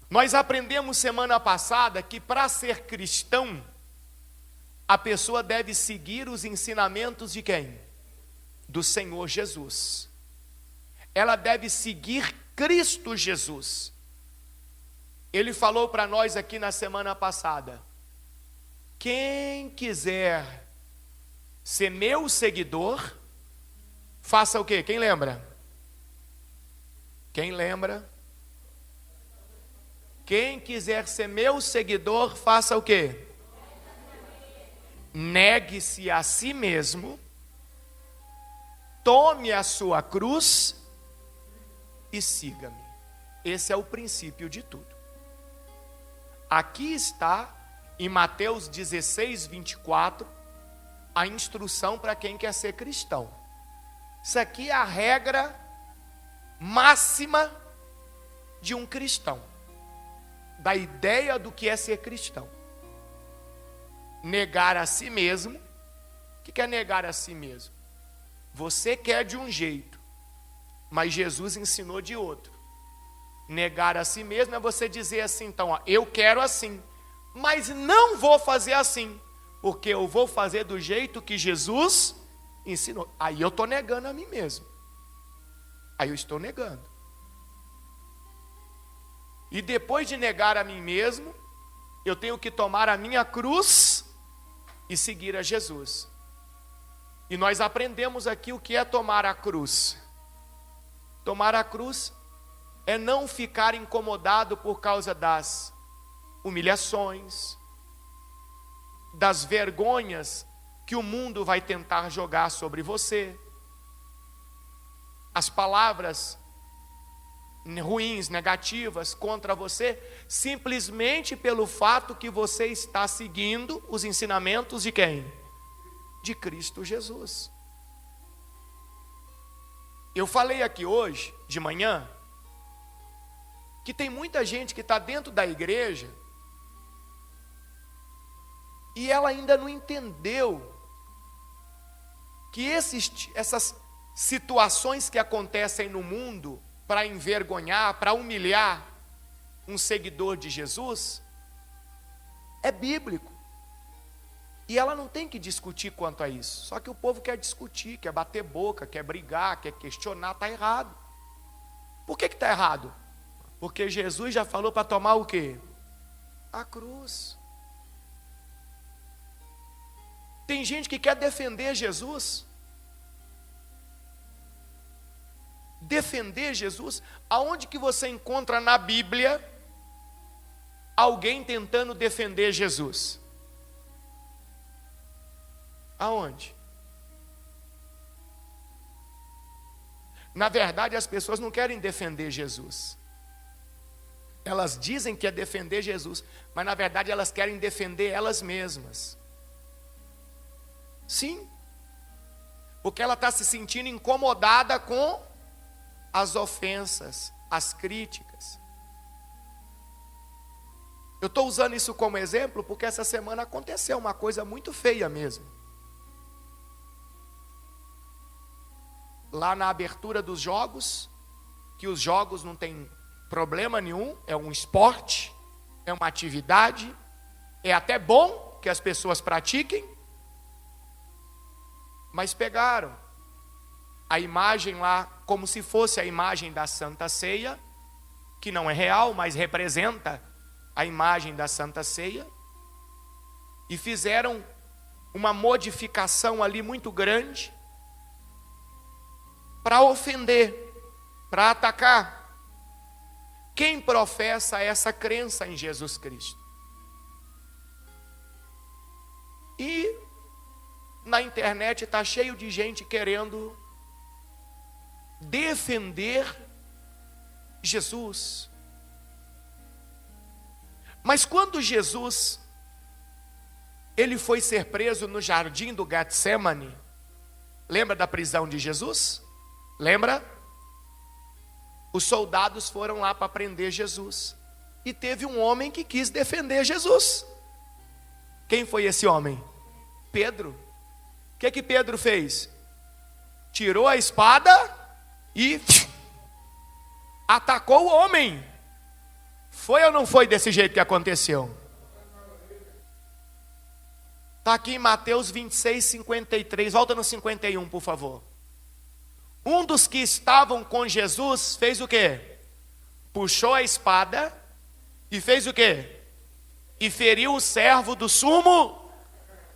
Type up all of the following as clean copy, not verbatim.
Nós aprendemos semana passada que para ser cristão, a pessoa deve seguir os ensinamentos de quem? Do Senhor Jesus. Ela deve seguir Cristo Jesus. Ele falou para nós aqui na semana passada: quem quiser ser meu seguidor, faça o quê? Quem lembra? Quem lembra? Quem quiser ser meu seguidor, faça o quê? Negue-se a si mesmo, tome a sua cruz e siga-me. Esse é o princípio de tudo. Aqui está, em Mateus 16, 24, a instrução para quem quer ser cristão. Isso aqui é a regra máxima de um cristão, da ideia do que é ser cristão. Negar a si mesmo. O que é negar a si mesmo? Você quer de um jeito, mas Jesus ensinou de outro. Negar a si mesmo é você dizer assim, então, ó, eu quero assim, mas não vou fazer assim, porque eu vou fazer do jeito que Jesus ensinou. Aí eu estou negando a mim mesmo. Aí eu estou negando. E depois de negar a mim mesmo, eu tenho que tomar a minha cruz e seguir a Jesus. E nós aprendemos aqui o que é tomar a cruz. Tomar a cruz é não ficar incomodado por causa das humilhações, das vergonhas que o mundo vai tentar jogar sobre você, as palavras ruins, negativas contra você, simplesmente pelo fato que você está seguindo os ensinamentos de quem? De Cristo Jesus. Eu falei aqui hoje, de manhã, que tem muita gente que está dentro da igreja e ela ainda não entendeu que essas situações que acontecem no mundo para envergonhar, para humilhar um seguidor de Jesus, é bíblico. E ela não tem que discutir quanto a isso. Só que o povo quer discutir, quer bater boca, quer brigar, quer questionar, está errado. Por que está errado? Porque Jesus já falou para tomar o quê? A cruz. Tem gente que quer defender Jesus. Defender Jesus? Aonde que você encontra na Bíblia alguém tentando defender Jesus? Aonde? Na verdade, as pessoas não querem defender Jesus. Elas dizem que é defender Jesus, mas na verdade elas querem defender elas mesmas. Sim, porque ela está se sentindo incomodada com as ofensas, as críticas. Eu estou usando isso como exemplo porque essa semana aconteceu uma coisa muito feia mesmo. Lá na abertura dos jogos, que os jogos não tem problema nenhum, é um esporte, é uma atividade, é até bom que as pessoas pratiquem, mas pegaram a imagem lá, como se fosse a imagem da Santa Ceia, que não é real, mas representa a imagem da Santa Ceia, e fizeram uma modificação ali muito grande, para ofender, para atacar quem professa essa crença em Jesus Cristo. E na internet está cheio de gente querendo defender Jesus. Mas quando Jesus ele foi ser preso no jardim do Getsemane, lembra da prisão de Jesus? Lembra? Os soldados foram lá para prender Jesus. E teve um homem que quis defender Jesus. Quem foi esse homem? Pedro. O que Pedro fez? Tirou a espada e atacou o homem. Foi ou não foi desse jeito que aconteceu? Está aqui em Mateus 26, 53. Volta no 51, por favor. Um dos que estavam com Jesus fez o quê? Puxou a espada e fez o quê? E feriu o servo do sumo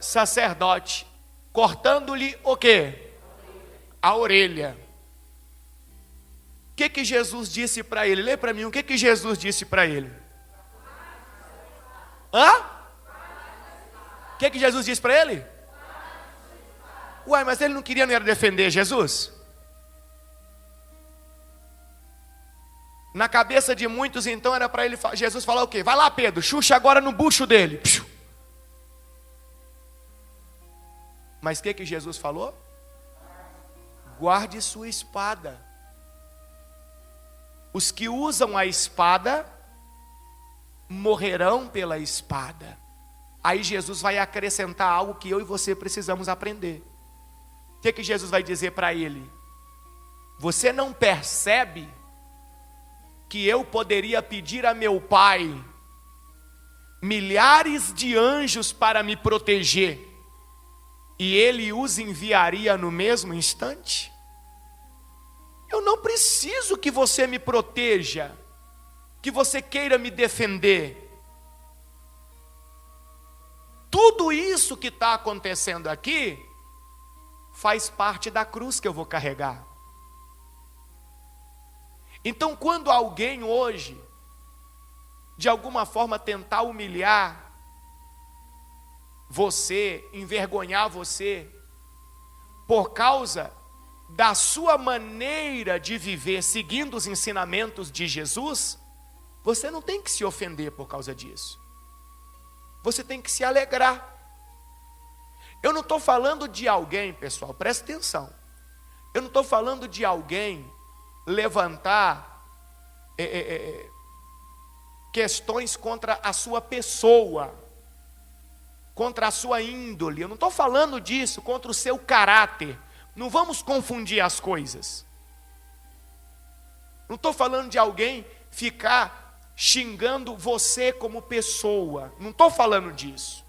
sacerdote, cortando-lhe o quê? A orelha. O que Jesus disse para ele? Lê para mim, o que Jesus disse para ele? Hã? O que Jesus disse para ele? Uai, mas ele não queria, não era defender Jesus? Na cabeça de muitos, então, era para ele, Jesus falar o quê? Vai lá, Pedro, xuxa agora no bucho dele. Mas o que Jesus falou? Guarde sua espada. Os que usam a espada morrerão pela espada. Aí Jesus vai acrescentar algo que eu e você precisamos aprender. O que Jesus vai dizer para ele? Você não percebe que eu poderia pedir a meu Pai milhares de anjos para me proteger e Ele os enviaria no mesmo instante? Eu não preciso que você me proteja, que você queira me defender. Tudo isso que está acontecendo aqui faz parte da cruz que eu vou carregar. Então, quando alguém hoje, de alguma forma, tentar humilhar você, envergonhar você, por causa da sua maneira de viver, seguindo os ensinamentos de Jesus, você não tem que se ofender por causa disso. Você tem que se alegrar. Eu não estou falando de alguém, pessoal, presta atenção. Eu não estou falando de alguém levantar questões contra a sua pessoa, contra a sua índole. Eu não estou falando disso, contra o seu caráter. Não vamos confundir as coisas. Não estou falando de alguém ficar xingando você como pessoa. Não estou falando disso.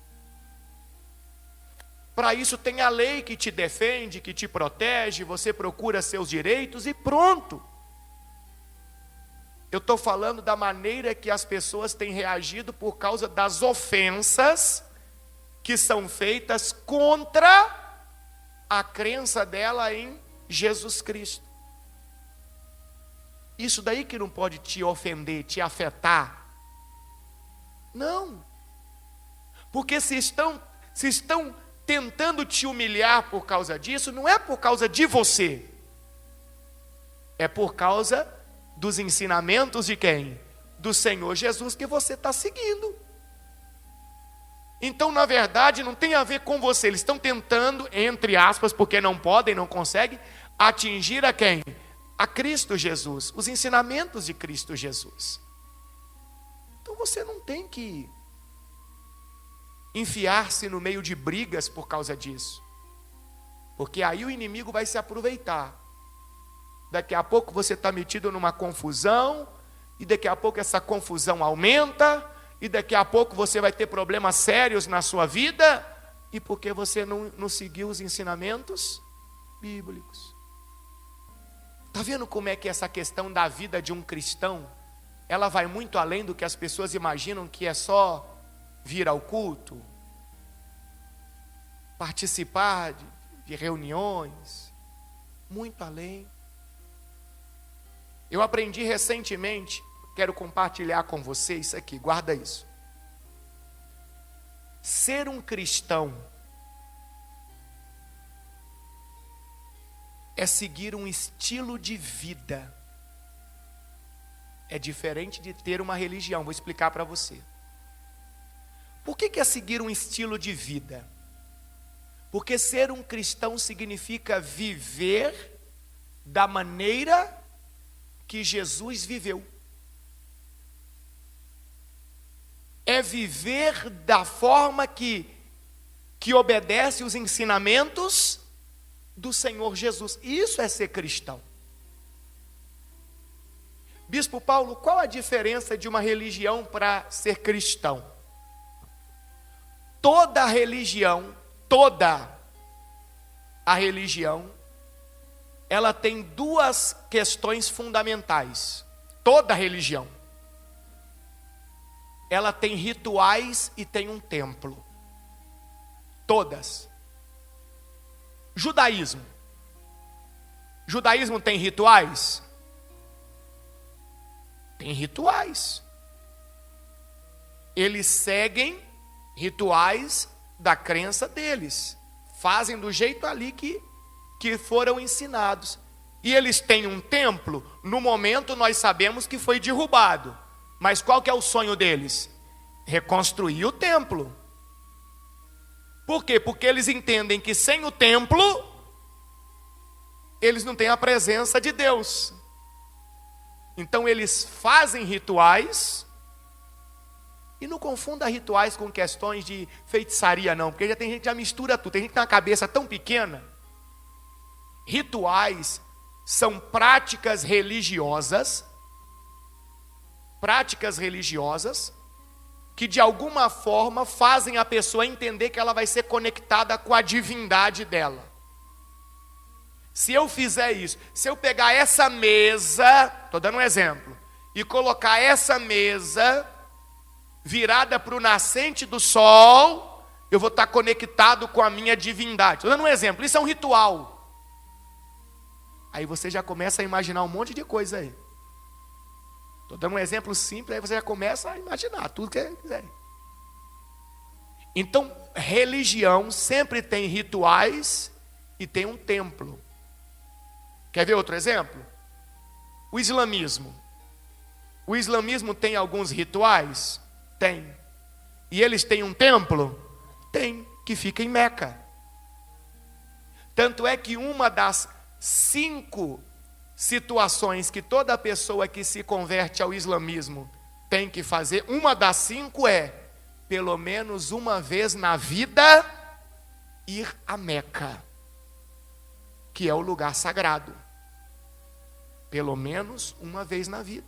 Para isso tem a lei que te defende, que te protege, você procura seus direitos e pronto. Eu estou falando da maneira que as pessoas têm reagido por causa das ofensas que são feitas contra a crença dela em Jesus Cristo. Isso daí que não pode te ofender, te afetar. Não. Porque se estão tentando te humilhar por causa disso, não é por causa de você. É por causa dos ensinamentos de quem? Do Senhor Jesus que você está seguindo. Então, na verdade, não tem a ver com você. Eles estão tentando, entre aspas, porque não podem, não conseguem, atingir a quem? A Cristo Jesus, os ensinamentos de Cristo Jesus. Então você não tem que enfiar-se no meio de brigas por causa disso. Porque aí o inimigo vai se aproveitar. Daqui a pouco você está metido numa confusão, e daqui a pouco essa confusão aumenta, e daqui a pouco você vai ter problemas sérios na sua vida, e porque você não seguiu os ensinamentos bíblicos. Está vendo como é que essa questão da vida de um cristão, ela vai muito além do que as pessoas imaginam que é só vir ao culto, participar de reuniões, muito além. Eu aprendi recentemente, quero compartilhar com vocês isso aqui, guarda isso. Ser um cristão é seguir um estilo de vida. É diferente de ter uma religião, vou explicar para você. Por que é seguir um estilo de vida? Porque ser um cristão significa viver da maneira que Jesus viveu. É viver da forma que obedece os ensinamentos do Senhor Jesus. Isso é ser cristão. Bispo Paulo, qual a diferença de uma religião para ser cristão? Toda a religião, ela tem duas questões fundamentais. Toda religião. Ela tem rituais e tem um templo. Todas. Judaísmo. Judaísmo tem rituais? Tem rituais. Eles seguem rituais da crença deles. Fazem do jeito ali que foram ensinados. E eles têm um templo. No momento nós sabemos que foi derrubado. Mas qual que é o sonho deles? Reconstruir o templo. Por quê? Porque eles entendem que sem o templo, eles não têm a presença de Deus. Então eles fazem rituais, e não confunda rituais com questões de feitiçaria não, porque já tem gente que já mistura tudo, tem gente que tem uma cabeça tão pequena. Rituais são práticas religiosas que de alguma forma fazem a pessoa entender que ela vai ser conectada com a divindade dela. Se eu fizer isso, se eu pegar essa mesa, estou dando um exemplo, e colocar essa mesa virada para o nascente do sol, eu vou estar conectado com a minha divindade. Estou dando um exemplo, isso é um ritual. Aí você já começa a imaginar um monte de coisa aí. Estou dando um exemplo simples, aí você já começa a imaginar tudo que você quiser. Então, religião sempre tem rituais e tem um templo. Quer ver outro exemplo? O islamismo. O islamismo tem alguns rituais? Tem. E eles têm um templo? Tem, que fica em Meca. Tanto é que uma das 5 situações que toda pessoa que se converte ao islamismo tem que fazer, uma das 5 é, pelo menos uma vez na vida, ir a Meca, que é o lugar sagrado. Pelo menos uma vez na vida.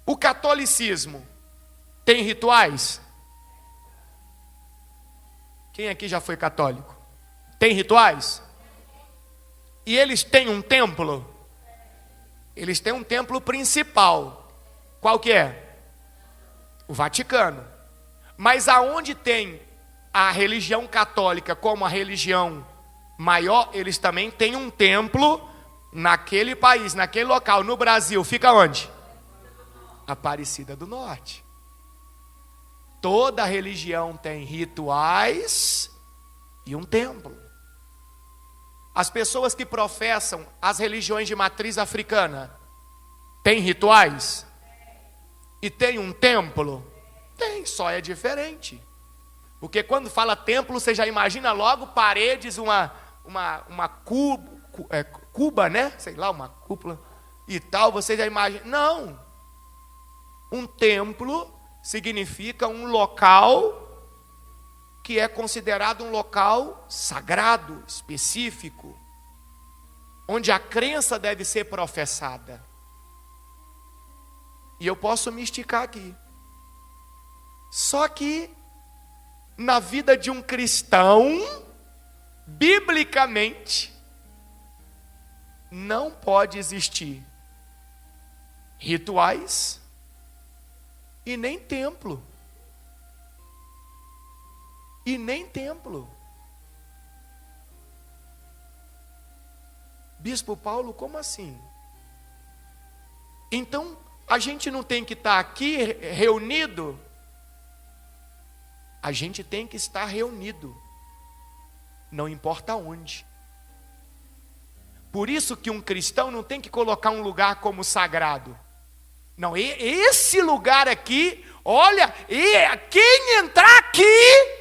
O catolicismo tem rituais? Quem aqui já foi católico? Tem rituais? E eles têm um templo? Eles têm um templo principal. Qual que é? O Vaticano. Mas aonde tem a religião católica como a religião maior, eles também têm um templo naquele país, naquele local. No Brasil, fica onde? Aparecida do Norte. Toda religião tem rituais e um templo. As pessoas que professam as religiões de matriz africana têm rituais? E tem um templo? Tem, só é diferente. Porque quando fala templo, você já imagina logo paredes, uma cuba, né? Sei lá, uma cúpula e tal, você já imagina. Não. Um templo significa um local que é considerado um local sagrado, específico, onde a crença deve ser professada. E eu posso me esticar aqui. Só que, na vida de um cristão, biblicamente, não pode existir rituais e nem templo. E nem templo. Bispo Paulo, como assim? Então, a gente não tem que estar aqui reunido? A gente tem que estar reunido. Não importa onde. Por isso que um cristão não tem que colocar um lugar como sagrado. Não, esse lugar aqui, olha, quem entrar aqui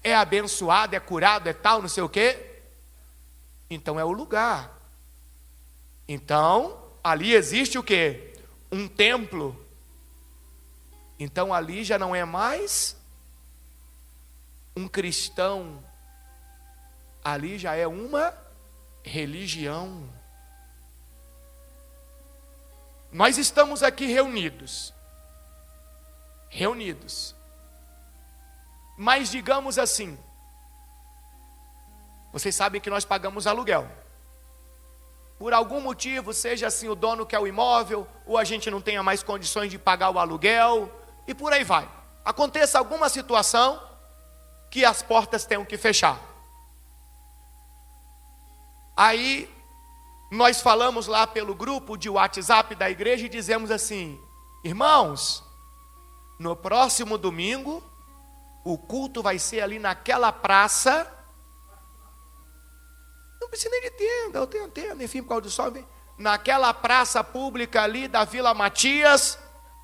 é abençoado, é curado, é tal, não sei o quê. Então é o lugar. Então, ali existe o quê? Um templo. Então ali já não é mais um cristão. Ali já é uma religião. Nós estamos aqui reunidos. Mas digamos assim, vocês sabem que nós pagamos aluguel. Por algum motivo, seja assim o dono quer o imóvel, ou a gente não tenha mais condições de pagar o aluguel, e por aí vai. Aconteça alguma situação que as portas tenham que fechar. Aí, nós falamos lá pelo grupo de WhatsApp da igreja e dizemos assim: irmãos, no próximo domingo, o culto vai ser ali naquela praça. Não precisa nem de tenda, eu tenho tenda, enfim, por causa do sol. Naquela praça pública ali da Vila Matias,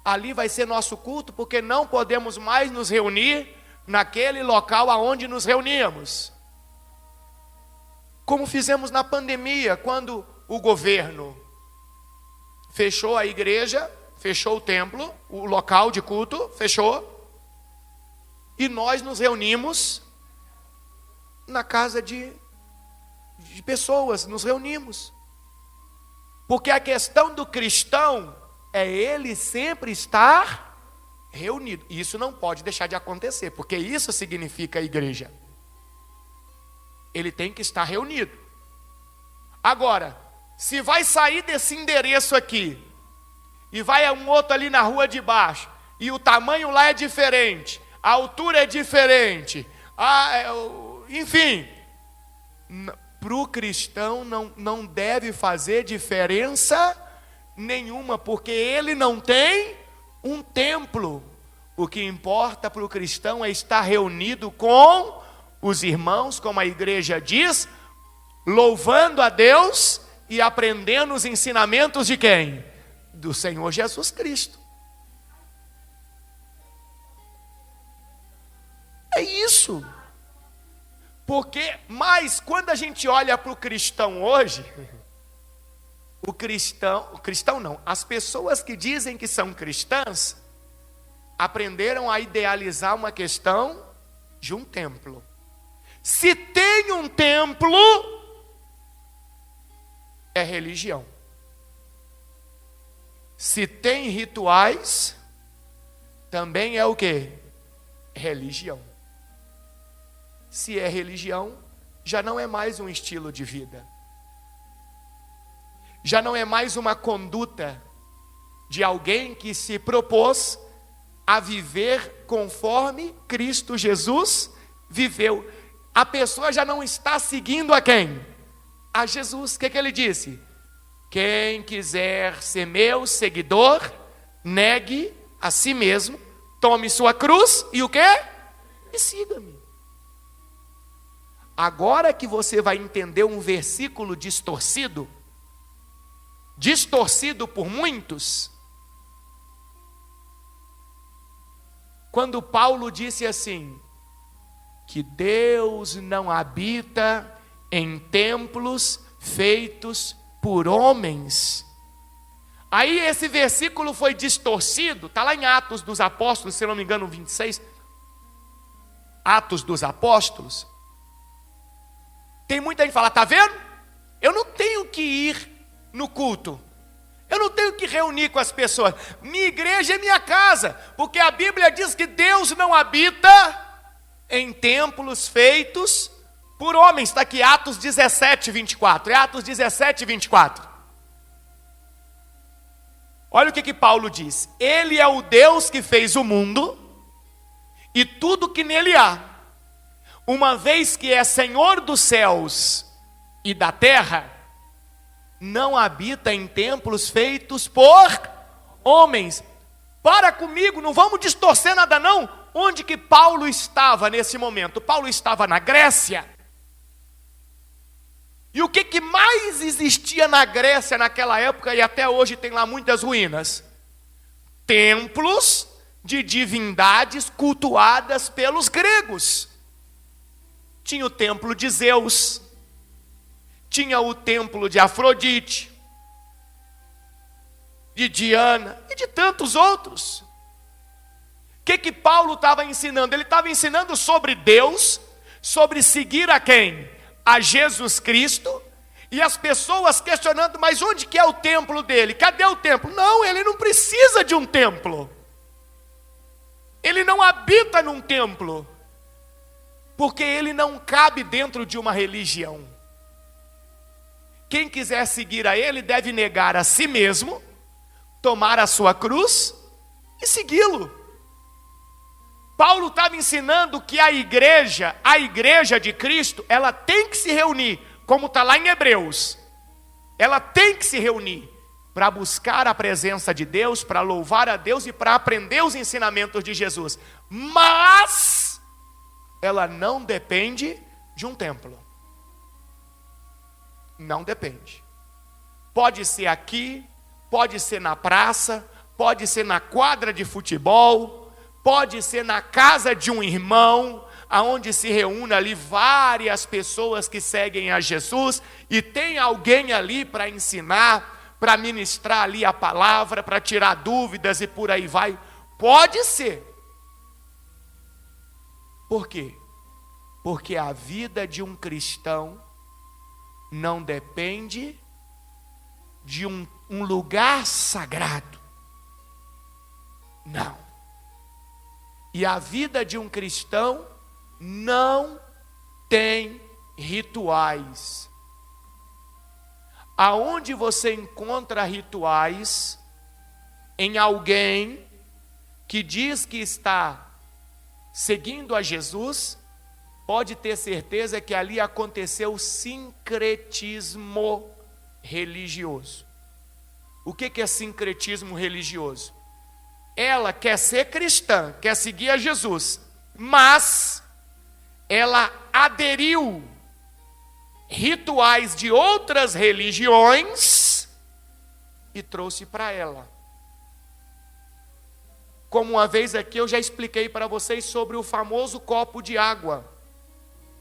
ali vai ser nosso culto, porque não podemos mais nos reunir naquele local aonde nos reuníamos. Como fizemos na pandemia, quando o governo fechou a igreja, fechou o templo, o local de culto, fechou, e nós nos reunimos na casa de pessoas, nos reunimos. Porque a questão do cristão é ele sempre estar reunido. Isso não pode deixar de acontecer, porque isso significa a igreja. Ele tem que estar reunido. Agora, se vai sair desse endereço aqui, e vai a um outro ali na rua de baixo, e o tamanho lá é diferente, a altura é diferente, enfim, para o cristão não deve fazer diferença nenhuma, porque ele não tem um templo. O que importa para o cristão é estar reunido com os irmãos, como a igreja diz, louvando a Deus e aprendendo os ensinamentos de quem? Do Senhor Jesus Cristo. É isso. Porque, mas quando a gente olha para o cristão hoje, as pessoas que dizem que são cristãs, aprenderam a idealizar uma questão de um templo. Se tem um templo, é religião. Se tem rituais, também é o quê? Religião. Se é religião, já não é mais um estilo de vida. Já não é mais uma conduta de alguém que se propôs a viver conforme Cristo Jesus viveu. A pessoa já não está seguindo a quem? A Jesus. O que ele disse? Quem quiser ser meu seguidor, negue a si mesmo, tome sua cruz e o quê? E siga-me. Agora que você vai entender um versículo distorcido por muitos, quando Paulo disse assim, que Deus não habita em templos feitos por homens. Aí esse versículo foi distorcido, está lá em Atos dos Apóstolos, se não me engano 26, Atos dos Apóstolos. Tem muita gente que fala, está vendo? Eu não tenho que ir no culto. Eu não tenho que reunir com as pessoas. Minha igreja é minha casa. Porque a Bíblia diz que Deus não habita em templos feitos por homens. Está aqui Atos 17, 24. É Atos 17, 24. Olha o que Paulo diz. Ele é o Deus que fez o mundo e tudo que nele há. Uma vez que é Senhor dos céus e da terra, não habita em templos feitos por homens. Para comigo, não vamos distorcer nada não. Onde que Paulo estava nesse momento? Paulo estava na Grécia. E o que mais existia na Grécia naquela época, e até hoje tem lá muitas ruínas? Templos de divindades cultuadas pelos gregos. Tinha o templo de Zeus, tinha o templo de Afrodite, de Diana e de tantos outros. O que Paulo estava ensinando? Ele estava ensinando sobre Deus, sobre seguir a quem? A Jesus Cristo, E as pessoas questionando, mas onde que é o templo dele? Cadê o templo? Não, ele não precisa de um templo. Ele não habita num templo, porque ele não cabe dentro de uma religião. Quem quiser seguir a ele deve negar a si mesmo, tomar a sua cruz e segui-lo. Paulo estava ensinando que a igreja de Cristo, ela tem que se reunir, como está lá em Hebreus. Ela tem que se reunir para buscar a presença de Deus, para louvar a Deus e para aprender os ensinamentos de Jesus. Mas ela não depende de um templo. Não depende. Pode ser aqui, pode ser na praça, pode ser na quadra de futebol, pode ser na casa de um irmão, aonde se reúne ali várias pessoas que seguem a Jesus, e tem alguém ali para ensinar, para ministrar ali a palavra, para tirar dúvidas e por aí vai. Pode ser. Por quê? Porque a vida de um cristão não depende de um lugar sagrado. Não. E a vida de um cristão não tem rituais. Aonde você encontra rituais em alguém que diz que está seguindo a Jesus, pode ter certeza que ali aconteceu sincretismo religioso. O que é sincretismo religioso? Ela quer ser cristã, quer seguir a Jesus, mas ela aderiu rituais de outras religiões e trouxe para ela. Como uma vez aqui eu já expliquei para vocês sobre o famoso copo de água,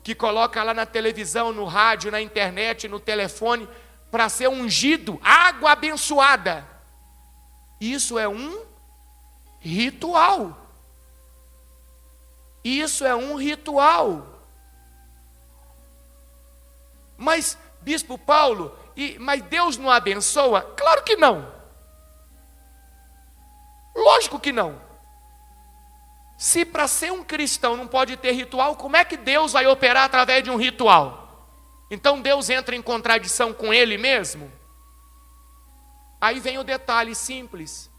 que coloca lá na televisão, no rádio, na internet, no telefone, para ser ungido, água abençoada. Isso é um ritual. Isso é um ritual. Mas, Bispo Paulo, mas Deus não abençoa? Claro que não. Lógico que não. Se para ser um cristão não pode ter ritual, como é que Deus vai operar através de um ritual? Então Deus entra em contradição com Ele mesmo? Aí vem o detalhe simples,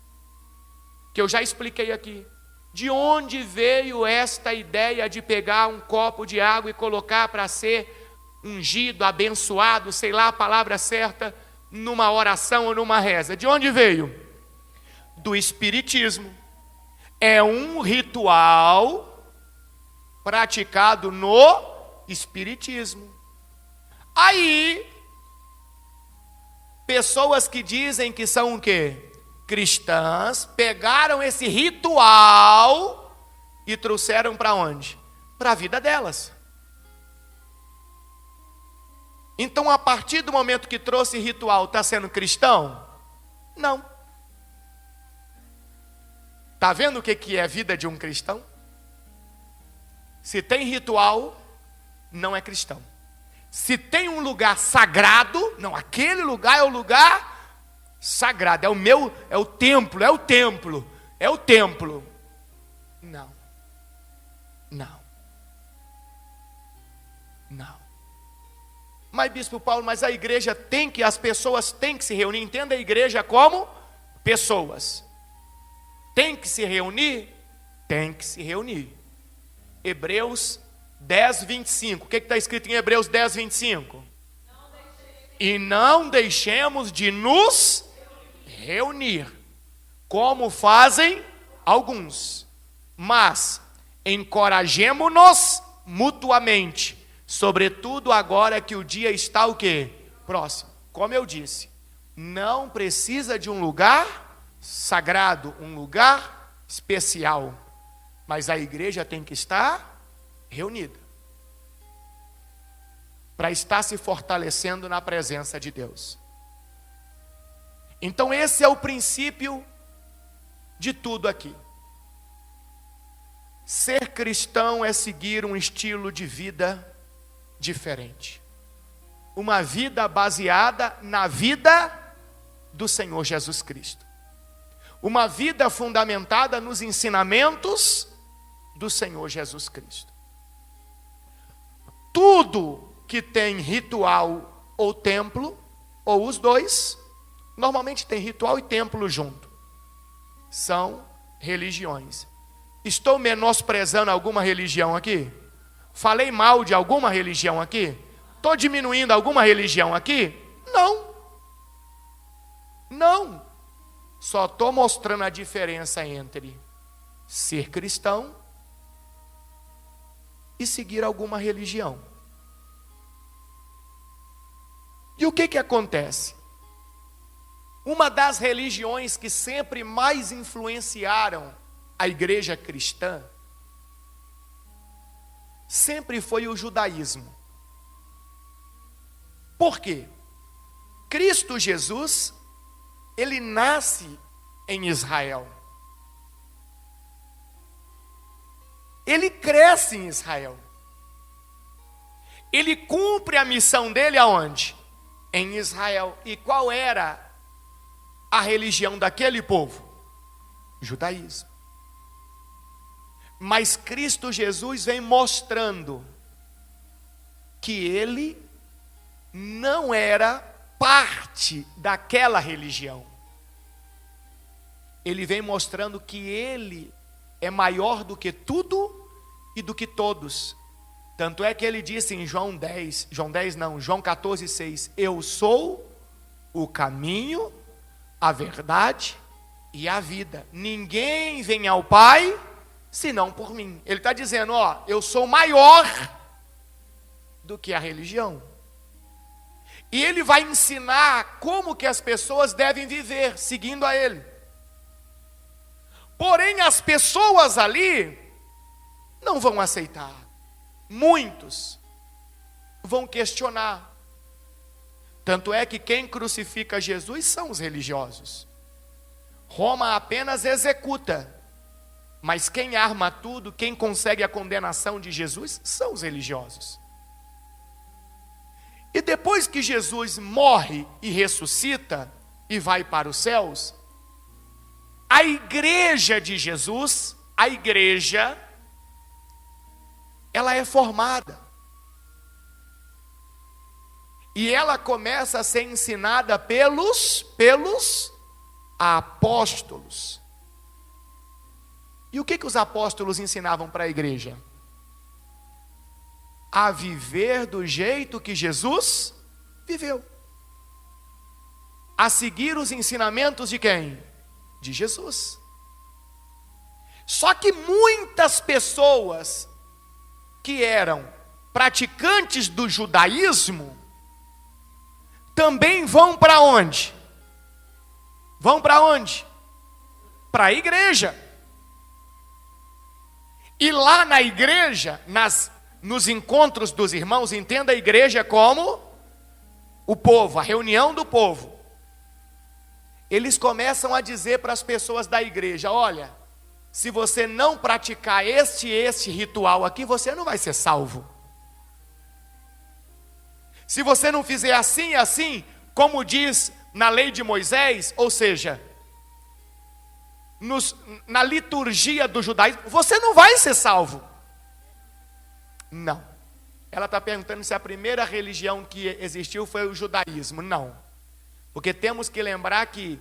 que eu já expliquei aqui. De onde veio esta ideia de pegar um copo de água e colocar para ser ungido, abençoado, sei lá a palavra certa, numa oração ou numa reza? De onde veio? Do Espiritismo. É um ritual praticado no Espiritismo. Aí, pessoas que dizem que são o quê? Cristãs, pegaram esse ritual e trouxeram para onde? Para a vida delas. Então, a partir do momento que trouxe ritual, está sendo cristão? Não. Está vendo o que é a vida de um cristão? Se tem ritual, não é cristão. Se tem um lugar sagrado, não, aquele lugar é o lugar sagrado, é o templo. Não. Mas, Bispo Paulo, mas a igreja as pessoas têm que se reunir. Entenda a igreja como pessoas. Tem que se reunir? Tem que se reunir. Hebreus 10, 25. O que está escrito em Hebreus 10, 25? E não deixemos de nos reunir, como fazem alguns, mas encorajemo-nos mutuamente, sobretudo agora que o dia está o quê? Próximo. Como eu disse, não precisa de um lugar sagrado, um lugar especial, mas a igreja tem que estar reunida para estar se fortalecendo na presença de Deus. Então esse é o princípio de tudo aqui. Ser cristão é seguir um estilo de vida diferente. uma vida baseada na vida do Senhor Jesus Cristo. Uma vida fundamentada nos ensinamentos do Senhor Jesus Cristo. Tudo que tem ritual ou templo, ou os dois, normalmente tem ritual e templo junto. São religiões. Estou menosprezando alguma religião aqui? Falei mal de alguma religião aqui? Estou diminuindo alguma religião aqui? Não. Não. Só estou mostrando a diferença entre ser cristão e seguir alguma religião. E o que acontece? Uma das religiões que sempre mais influenciaram a igreja cristã sempre foi o judaísmo. Por quê? Cristo Jesus, ele nasce em Israel. Ele cresce em Israel. Ele cumpre a missão dele aonde? Em Israel. E qual era a religião daquele povo? Judaísmo. Mas Cristo Jesus vem mostrando que ele não era parte daquela religião. Ele vem mostrando que ele é maior do que tudo e do que todos. Tanto é que ele disse em João 14:6, eu sou o caminho, a verdade e a vida. Ninguém vem ao Pai senão por mim. Ele está dizendo, eu sou maior do que a religião. E ele vai ensinar como que as pessoas devem viver, seguindo a ele. Porém, as pessoas ali não vão aceitar. Muitos vão questionar. Tanto é que quem crucifica Jesus são os religiosos. Roma apenas executa. Mas quem arma tudo, quem consegue a condenação de Jesus, são os religiosos. E depois que Jesus morre e ressuscita e vai para os céus, a igreja de Jesus, ela é formada. E ela começa a ser ensinada pelos apóstolos. E o que os apóstolos ensinavam para a igreja? A viver do jeito que Jesus viveu. A seguir os ensinamentos de quem? De Jesus. Só que muitas pessoas que eram praticantes do judaísmo também vão para onde? Vão para onde? Para a igreja. E lá na igreja, nos encontros dos irmãos, entenda a igreja como o povo, a reunião do povo. Eles começam a dizer para as pessoas da igreja, olha, se você não praticar este ritual aqui, você não vai ser salvo. Se você não fizer assim e assim, como diz na lei de Moisés, ou seja, na liturgia do judaísmo, você não vai ser salvo. Não. Ela está perguntando se a primeira religião que existiu foi o judaísmo. Não. Porque temos que lembrar que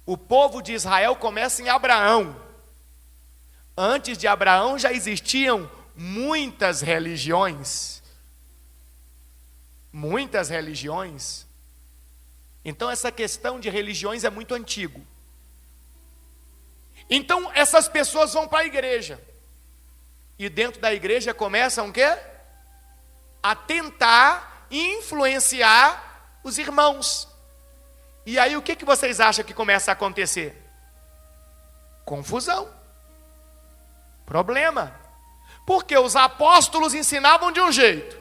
o povo de Israel começa em Abraão. Antes de Abraão já existiam muitas religiões. Muitas religiões. Então essa questão de religiões é muito antigo. Então essas pessoas vão para a igreja. E dentro da igreja começam o quê? A tentar influenciar os irmãos. E aí o que vocês acham que começa a acontecer? Confusão. Problema. Porque os apóstolos ensinavam de um jeito.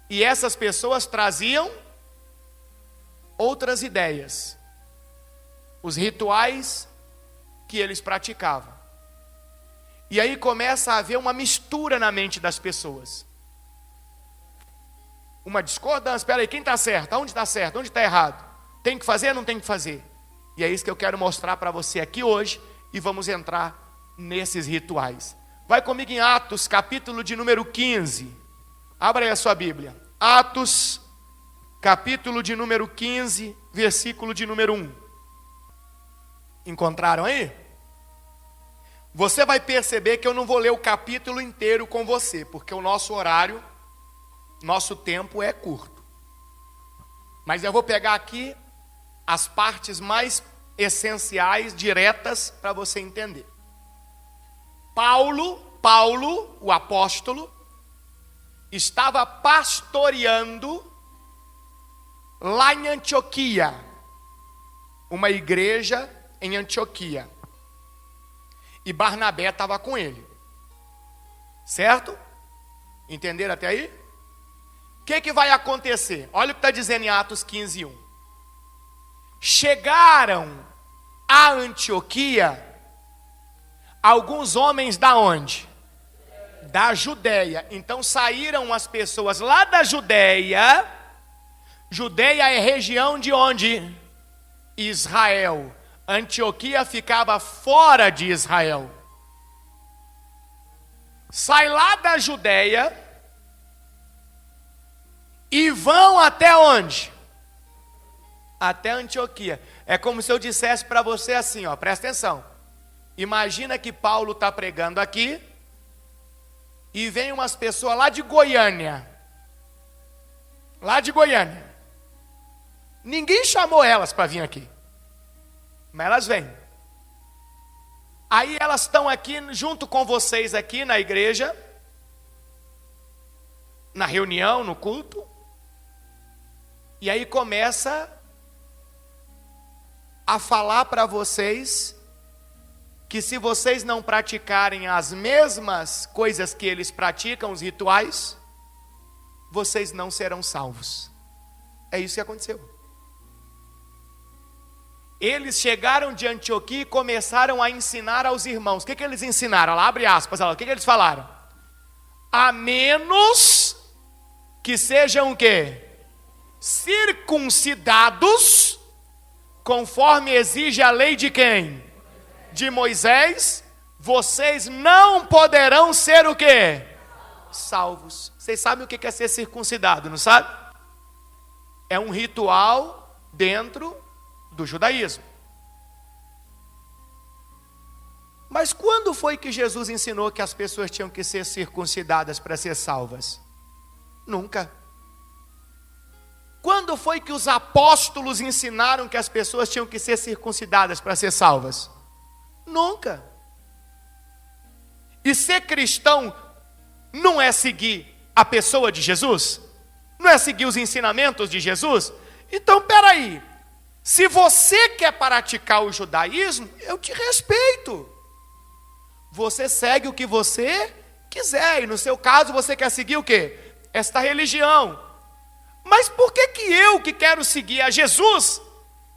E essas pessoas traziam outras ideias. Os rituais que eles praticavam. E aí começa a haver uma mistura na mente das pessoas. uma discordância. Espera aí, quem está certo? Onde está certo? Onde está errado? Tem que fazer ou não tem que fazer? E é isso que eu quero mostrar para você aqui hoje, e vamos entrar nesses rituais. Vai comigo em Atos, capítulo de número 15. Abra aí a sua Bíblia. Atos, capítulo de número 15, versículo de número 1. Encontraram aí? Você vai perceber que eu não vou ler o capítulo inteiro com você, porque o nosso horário, nosso tempo é curto. Mas eu vou pegar aqui as partes mais essenciais, diretas, para você entender. Paulo, o apóstolo, estava pastoreando lá em Antioquia, uma igreja em Antioquia. E Barnabé estava com ele. Certo? Entenderam até aí? O que vai acontecer? Olha o que está dizendo em Atos 15, 1. Chegaram a Antioquia alguns homens da onde? Da Judéia. Então saíram as pessoas lá da Judéia. Judéia é região de onde? Israel. Antioquia ficava fora de Israel. Sai lá da Judéia e vão até onde? Até Antioquia. É como se eu dissesse para você assim, ó, presta atenção. Imagina que Paulo está pregando aqui e vem umas pessoas lá de Goiânia. Lá de Goiânia. Ninguém chamou elas para vir aqui. Mas elas vêm. Aí elas estão aqui junto com vocês aqui na igreja, na reunião, no culto. E aí começa a falar para vocês que se vocês não praticarem as mesmas coisas que eles praticam, os rituais, vocês não serão salvos. É isso que aconteceu. Eles chegaram de Antioquia e começaram a ensinar aos irmãos. O que eles ensinaram? Lá, abre aspas, o que eles falaram? A menos que sejam o quê? Circuncidados, conforme exige a lei de quem? De Moisés, vocês não poderão ser o quê? Salvos. Vocês sabem o que é ser circuncidado, não sabe? É um ritual dentro do judaísmo. Mas quando foi que Jesus ensinou que as pessoas tinham que ser circuncidadas para ser salvas? Nunca. Quando foi que os apóstolos ensinaram que as pessoas tinham que ser circuncidadas para ser salvas? Nunca. E ser cristão não é seguir a pessoa de Jesus? Não é seguir os ensinamentos de Jesus? Então, peraí. Se você quer praticar o judaísmo, eu te respeito. Você segue o que você quiser. E no seu caso, você quer seguir o quê? Esta religião. Mas por que eu que quero seguir a Jesus,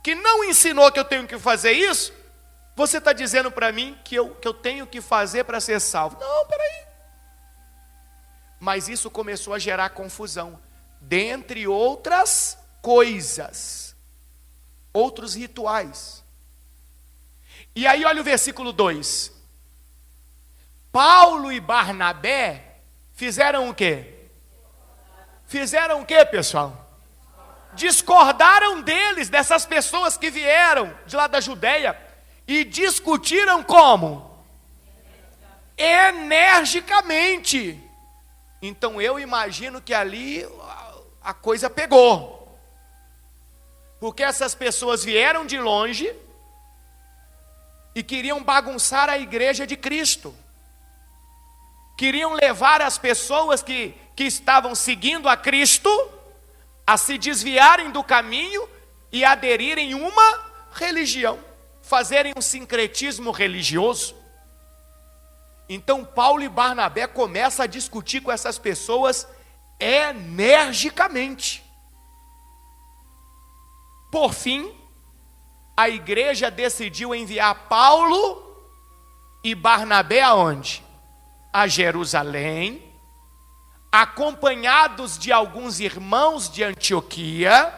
que não ensinou que eu tenho que fazer isso, você está dizendo para mim que eu tenho que fazer para ser salvo? Não, peraí. Mas isso começou a gerar confusão. Dentre outras coisas. Outros rituais. E aí olha o versículo 2. Paulo e Barnabé fizeram o quê? Fizeram o quê, pessoal? Discordaram deles, dessas pessoas que vieram de lá da Judéia, e discutiram como? Energicamente. Então eu imagino que ali a coisa pegou. Porque essas pessoas vieram de longe e queriam bagunçar a igreja de Cristo. Queriam levar as pessoas que estavam seguindo a Cristo a se desviarem do caminho e aderirem a uma religião, fazerem um sincretismo religioso. Então Paulo e Barnabé começam a discutir com essas pessoas energicamente. Por fim, a igreja decidiu enviar Paulo e Barnabé aonde? A Jerusalém, acompanhados de alguns irmãos de Antioquia,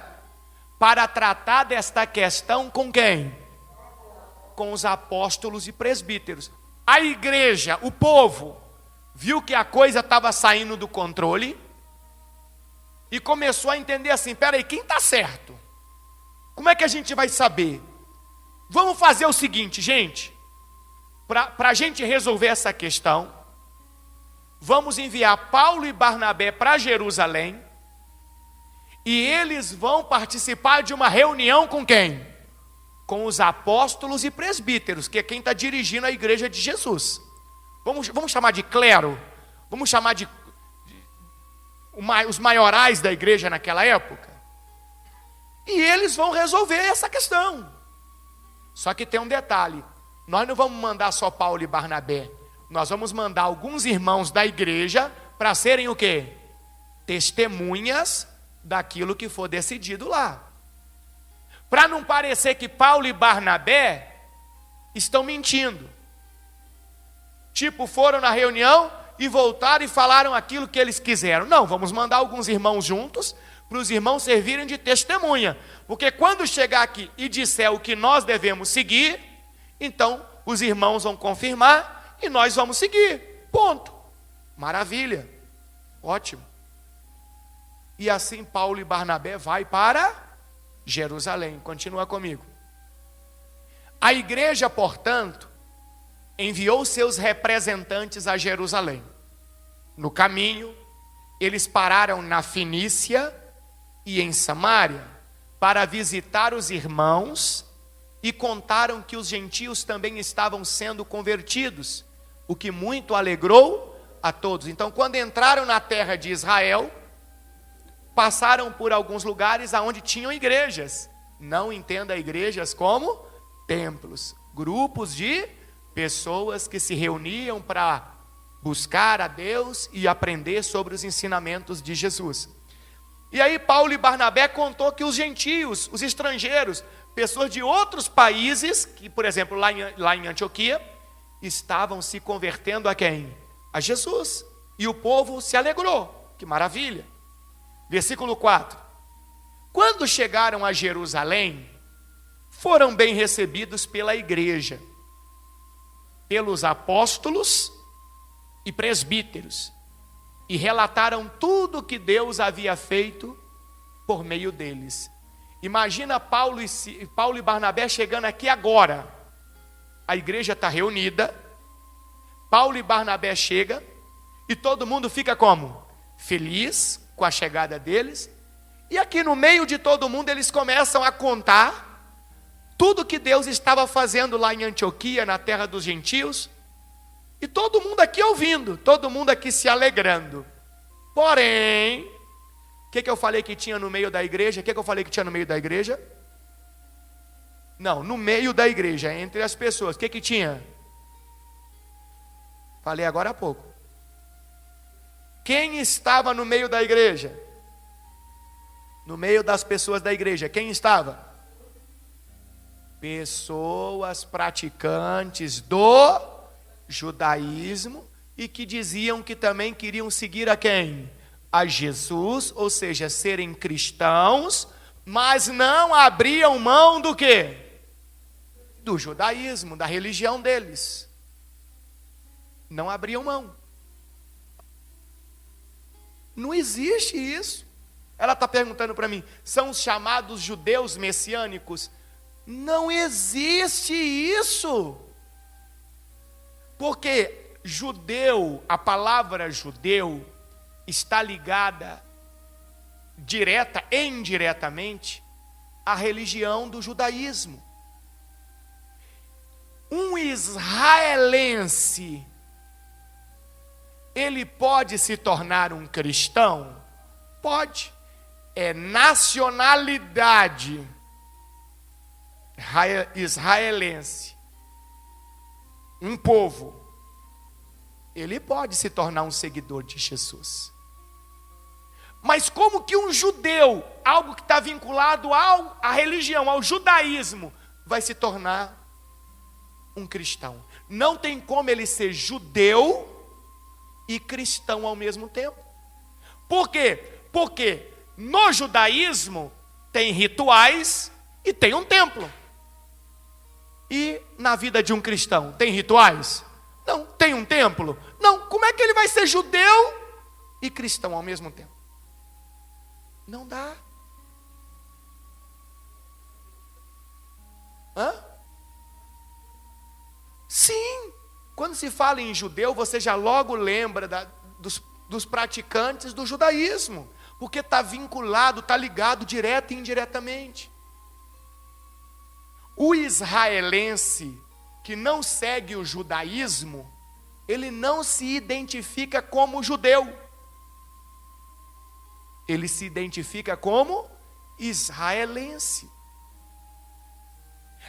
para tratar desta questão com quem? Com os apóstolos e presbíteros. A igreja, o povo, viu que a coisa estava saindo do controle e começou a entender assim: peraí, quem está certo? Como é que a gente vai saber? Vamos fazer o seguinte, gente, para a gente resolver essa questão, vamos enviar Paulo e Barnabé para Jerusalém, e eles vão participar de uma reunião com quem? Com os apóstolos e presbíteros, que é quem está dirigindo a igreja de Jesus. Vamos chamar de clero, vamos chamar de os maiorais da igreja naquela época. E eles vão resolver essa questão. Só que tem um detalhe: nós não vamos mandar só Paulo e Barnabé, nós vamos mandar alguns irmãos da igreja para serem o quê? Testemunhas daquilo que for decidido lá. Para não parecer que Paulo e Barnabé estão mentindo. Tipo, foram na reunião e voltaram e falaram aquilo que eles quiseram. Não, vamos mandar alguns irmãos juntos, para os irmãos servirem de testemunha. Porque quando chegar aqui e disser o que nós devemos seguir, então os irmãos vão confirmar e nós vamos seguir. Ponto. Maravilha. Ótimo. E assim Paulo e Barnabé vai para Jerusalém. Continua comigo. A igreja, portanto, enviou seus representantes a Jerusalém. No caminho, eles pararam na Fenícia e em Samaria para visitar os irmãos e contaram que os gentios também estavam sendo convertidos, o que muito alegrou a todos. Então, quando entraram na terra de Israel, passaram por alguns lugares onde tinham igrejas. Não entenda igrejas como templos, grupos de pessoas que se reuniam para buscar a Deus e aprender sobre os ensinamentos de Jesus. E aí Paulo e Barnabé contou que os gentios, os estrangeiros, pessoas de outros países, que por exemplo lá em Antioquia, estavam se convertendo a quem? A Jesus. E o povo se alegrou. Que maravilha. Versículo 4. Quando chegaram a Jerusalém, foram bem recebidos pela igreja, pelos apóstolos e presbíteros, e relataram tudo o que Deus havia feito por meio deles. Imagina Paulo e Barnabé chegando aqui agora. A igreja está reunida, Paulo e Barnabé chegam, e todo mundo fica como? Feliz com a chegada deles. E aqui no meio de todo mundo eles começam a contar tudo que Deus estava fazendo lá em Antioquia, na terra dos gentios. E todo mundo aqui ouvindo, todo mundo aqui se alegrando. Porém, o que eu falei que tinha no meio da igreja? O que eu falei que tinha no meio da igreja? Não, no meio da igreja, entre as pessoas, o que tinha? Falei agora há pouco. Quem estava no meio da igreja? No meio das pessoas da igreja, quem estava? Pessoas praticantes do judaísmo e que diziam que também queriam seguir a quem? A Jesus, ou seja, serem cristãos, mas não abriam mão do quê? Do judaísmo, da religião deles. Não abriam mão. Não existe isso. Ela está perguntando para mim, são os chamados judeus messiânicos? Não existe isso. Porque judeu, a palavra judeu, está ligada direta e indiretamente à religião do judaísmo. Um israelense, ele pode se tornar um cristão? Pode. É nacionalidade israelense. Um povo. Ele pode se tornar um seguidor de Jesus. Mas como que um judeu, algo que está vinculado à religião, ao judaísmo, vai se tornar um cristão? Não tem como ele ser judeu e cristão ao mesmo tempo. Por quê? Porque no judaísmo tem rituais e tem um templo. E na vida de um cristão tem rituais? Não. Tem um templo? Não. Como é que ele vai ser judeu e cristão ao mesmo tempo? Não dá. Hã? Sim. Quando se fala em judeu, você já logo lembra dos praticantes do judaísmo, porque está vinculado, está ligado direto e indiretamente. O israelense que não segue o judaísmo, ele não se identifica como judeu. Ele se identifica como israelense.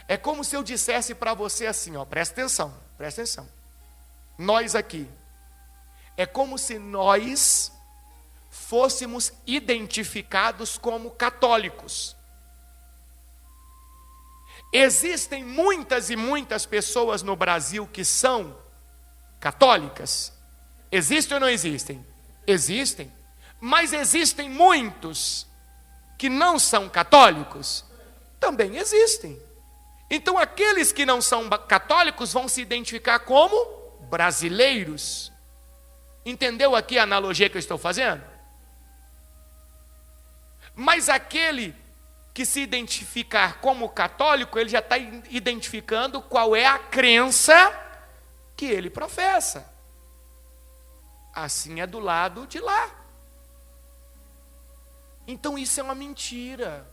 É como se eu dissesse para você assim, ó, presta atenção. Nós aqui, é como se nós fôssemos identificados como católicos. Existem muitas e muitas pessoas no Brasil que são católicas. Existem ou não existem? Existem. Mas existem muitos que não são católicos? Também existem. Então aqueles que não são católicos vão se identificar como brasileiros. Entendeu aqui a analogia que eu estou fazendo? Mas aquele que se identificar como católico, ele já está identificando qual é a crença que ele professa. Assim é do lado de lá. Então isso é uma mentira.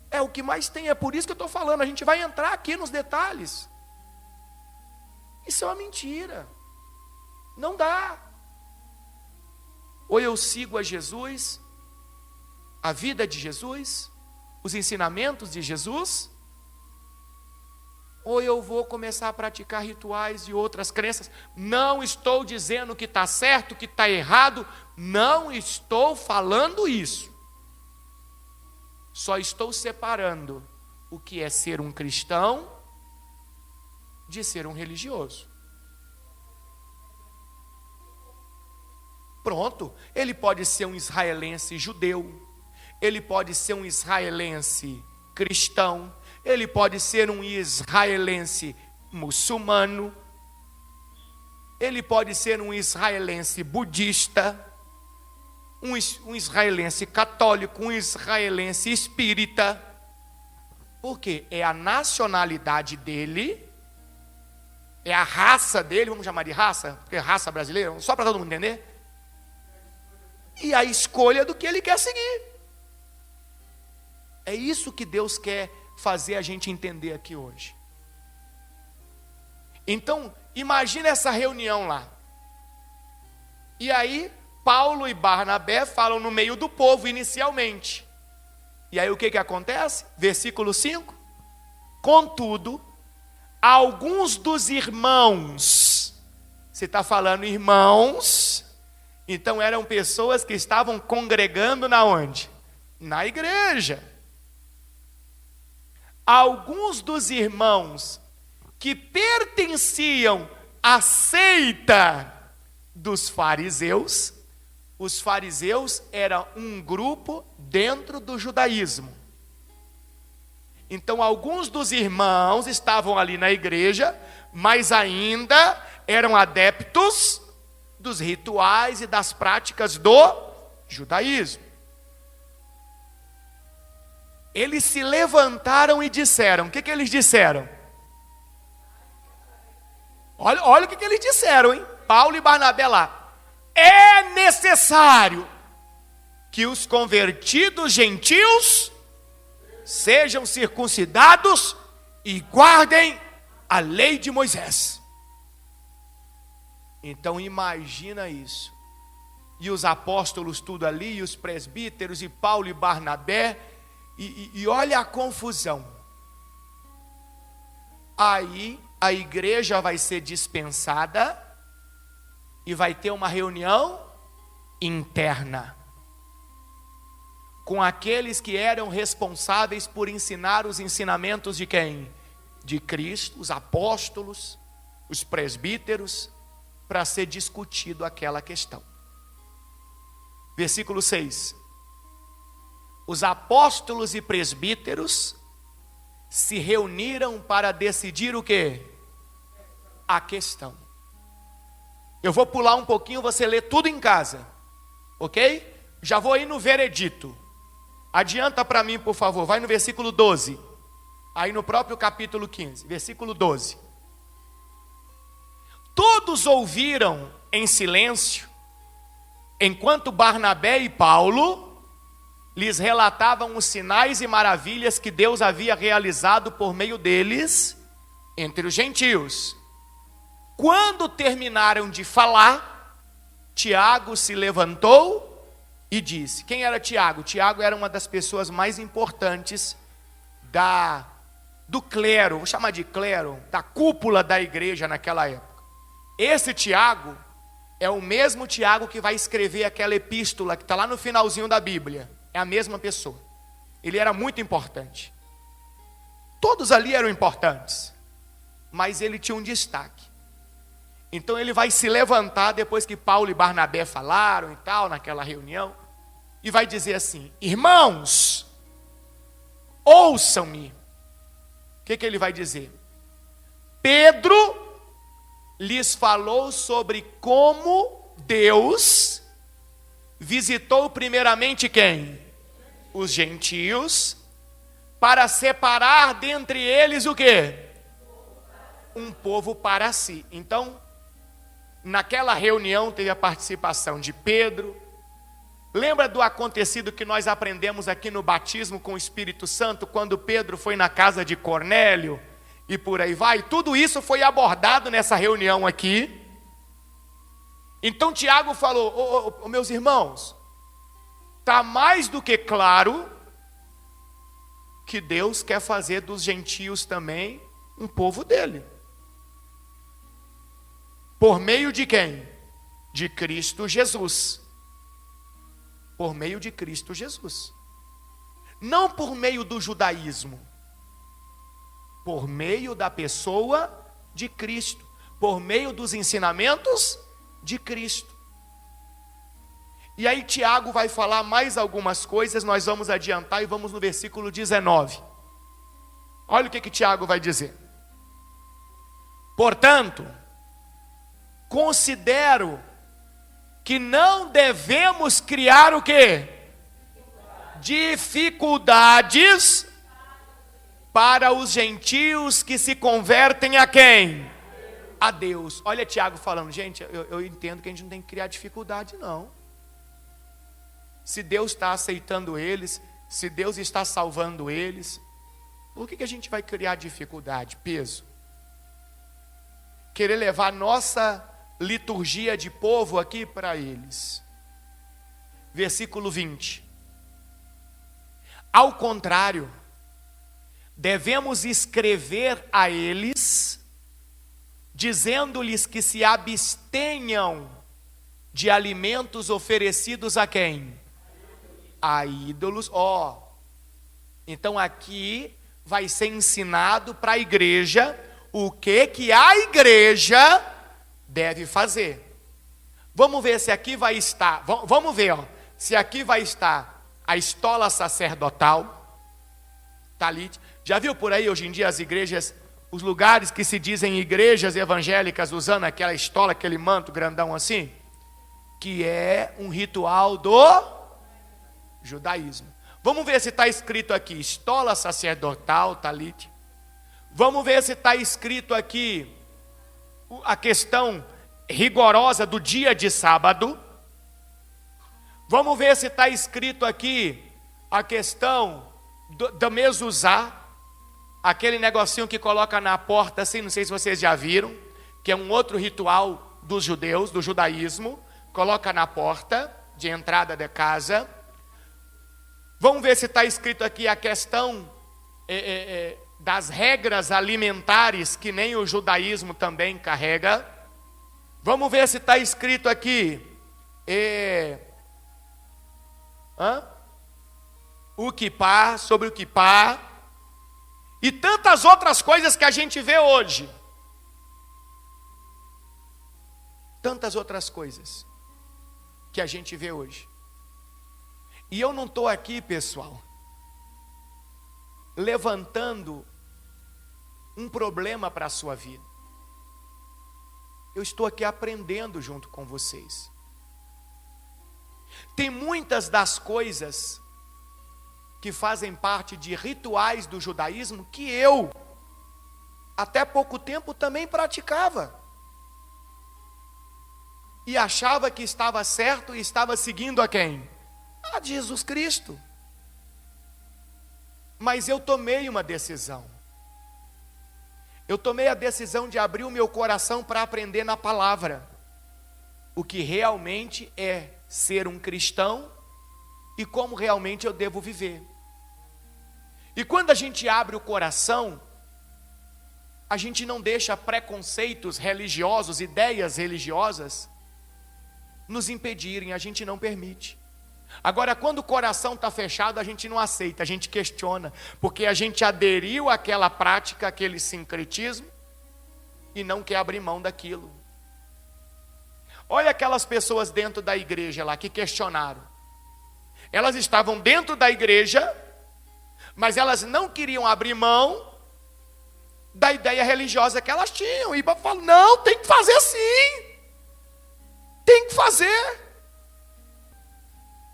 É o que mais tem, é por isso que eu estou falando, a gente vai entrar aqui nos detalhes. Isso é uma mentira. Não dá. Ou eu sigo a Jesus, a vida de Jesus, os ensinamentos de Jesus, ou eu vou começar a praticar rituais e outras crenças. Não estou dizendo que está certo, que está errado, não estou falando isso. Só estou separando o que é ser um cristão de ser um religioso. Pronto, ele pode ser um israelense judeu, ele pode ser um israelense cristão, ele pode ser um israelense muçulmano, ele pode ser um israelense budista, um israelense católico, um israelense espírita, porque é a nacionalidade dele, é a raça dele, vamos chamar de raça, porque é raça brasileira, só para todo mundo entender, e a escolha do que ele quer seguir. É isso que Deus quer fazer a gente entender aqui hoje. Então, imagina essa reunião lá. E aí, Paulo e Barnabé falam no meio do povo inicialmente. E aí o que acontece? Versículo 5. Contudo, alguns dos irmãos, você está falando irmãos, então eram pessoas que estavam congregando na onde? Na igreja. Alguns dos irmãos que pertenciam à seita dos fariseus, os fariseus eram um grupo dentro do judaísmo. Então alguns dos irmãos estavam ali na igreja, mas ainda eram adeptos dos rituais e das práticas do judaísmo. Eles se levantaram e disseram, o que eles disseram? Olha o que eles disseram, hein? Paulo e Barnabé lá. É necessário que os convertidos gentios sejam circuncidados e guardem a lei de Moisés. Então imagina isso. E os apóstolos tudo ali, e os presbíteros, e Paulo e Barnabé, e olha a confusão. Aí a igreja vai ser dispensada e vai ter uma reunião interna com aqueles que eram responsáveis por ensinar os ensinamentos de quem? De Cristo, os apóstolos, os presbíteros, para ser discutido aquela questão. Versículo 6. Os apóstolos e presbíteros se reuniram para decidir o quê? A questão. Eu vou pular um pouquinho, você lê tudo em casa, ok? Já vou ir no veredito. Adianta para mim, por favor, vai no versículo 12. Aí no próprio capítulo 15, versículo 12. Todos ouviram em silêncio, enquanto Barnabé e Paulo lhes relatavam os sinais e maravilhas que Deus havia realizado por meio deles entre os gentios. Quando terminaram de falar, Tiago se levantou e disse. Quem era Tiago? Tiago era uma das pessoas mais importantes do clero, vou chamar de clero, da cúpula da igreja naquela época. Esse Tiago é o mesmo Tiago que vai escrever aquela epístola que está lá no finalzinho da Bíblia. É a mesma pessoa. Ele era muito importante. Todos ali eram importantes, mas ele tinha um destaque. Então ele vai se levantar depois que Paulo e Barnabé falaram e tal, naquela reunião, e vai dizer assim: irmãos, ouçam-me. O que ele vai dizer? Pedro lhes falou sobre como Deus visitou primeiramente quem? Os gentios, para separar dentre eles o quê? Um povo para si. Então, naquela reunião teve a participação de Pedro. Lembra do acontecido que nós aprendemos aqui no batismo com o Espírito Santo, quando Pedro foi na casa de Cornélio e por aí vai? Tudo isso foi abordado nessa reunião aqui. Então Tiago falou: meus irmãos, está mais do que claro que Deus quer fazer dos gentios também um povo dele. Por meio de quem? De Cristo Jesus. Por meio de Cristo Jesus. Não por meio do judaísmo. Por meio da pessoa de Cristo. Por meio dos ensinamentos de Cristo. E aí Tiago vai falar mais algumas coisas, nós vamos adiantar e vamos no versículo 19. Olha o que Tiago vai dizer. Portanto, considero que não devemos criar o quê? Dificuldades para os gentios que se convertem a quem? A Deus. Olha Tiago falando, gente, eu entendo que a gente não tem que criar dificuldade não. Se Deus está aceitando eles, se Deus está salvando eles, por que a gente vai criar dificuldade, peso? Querer levar nossa liturgia de povo aqui para eles. Versículo 20. Ao contrário, devemos escrever a eles, dizendo-lhes que se abstenham de alimentos oferecidos a quem? A ídolos. Então aqui vai ser ensinado para a igreja o que a igreja deve fazer. Vamos ver se aqui vai estar, vamos ver, se aqui vai estar a estola sacerdotal, talit. Já viu por aí hoje em dia as igrejas, os lugares que se dizem igrejas evangélicas usando aquela estola, aquele manto grandão assim? Que é um ritual do judaísmo. Vamos ver se está escrito aqui, estola sacerdotal, talit. Vamos ver se está escrito aqui a questão rigorosa do dia de sábado. Vamos ver se está escrito aqui a questão do mezuzá, aquele negocinho que coloca na porta assim, não sei se vocês já viram, que é um outro ritual dos judeus, do judaísmo, coloca na porta de entrada da casa. Vamos ver se está escrito aqui a questão das regras alimentares, que nem o judaísmo também carrega. Vamos ver se está escrito aqui o quipá, sobre o quipá, e tantas outras coisas que a gente vê hoje. Tantas outras coisas que a gente vê hoje. E eu não estou aqui, pessoal, levantando um problema para a sua vida. Eu estou aqui aprendendo junto com vocês. Tem muitas das coisas que fazem parte de rituais do judaísmo que eu, até pouco tempo, também praticava. E achava que estava certo e estava seguindo a quem? A Jesus Cristo. Mas eu tomei uma decisão. Eu tomei a decisão de abrir o meu coração para aprender na palavra o que realmente é ser um cristão e como realmente eu devo viver. E quando a gente abre o coração, a gente não deixa preconceitos religiosos, ideias religiosas nos impedirem, a gente não permite. Agora, quando o coração está fechado, a gente não aceita, a gente questiona, porque a gente aderiu àquela prática, àquele sincretismo, e não quer abrir mão daquilo. Olha aquelas pessoas dentro da igreja lá, que questionaram. Elas estavam dentro da igreja, mas elas não queriam abrir mão da ideia religiosa que elas tinham. E falam, não, tem que fazer sim. Tem que fazer.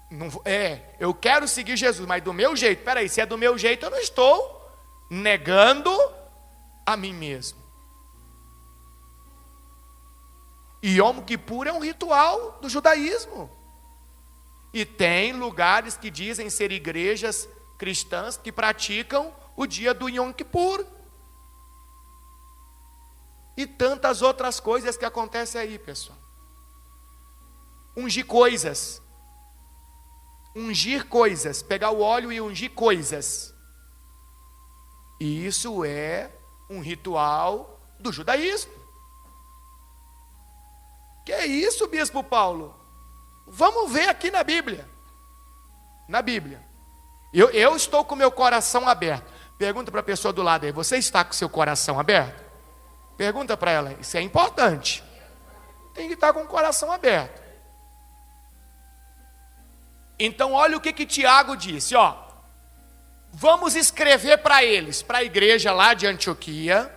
Não, eu quero seguir Jesus, mas do meu jeito. Peraí, se é do meu jeito, eu não estou negando a mim mesmo. E Yom Kippur é um ritual do judaísmo. E tem lugares que dizem ser igrejas cristãs que praticam o dia do Yom Kippur. E tantas outras coisas que acontecem aí, pessoal. Ungir coisas. Ungir coisas, pegar o óleo e ungir coisas. E isso é um ritual do judaísmo. Que é isso, Bispo Paulo? Vamos ver aqui na Bíblia. Na Bíblia. Eu estou com o meu coração aberto. Pergunta para a pessoa do lado aí, você está com o seu coração aberto? Pergunta para ela, isso é importante. Tem que estar com o coração aberto. Então olha o que Tiago disse, ó. Vamos escrever para eles, para a igreja lá de Antioquia.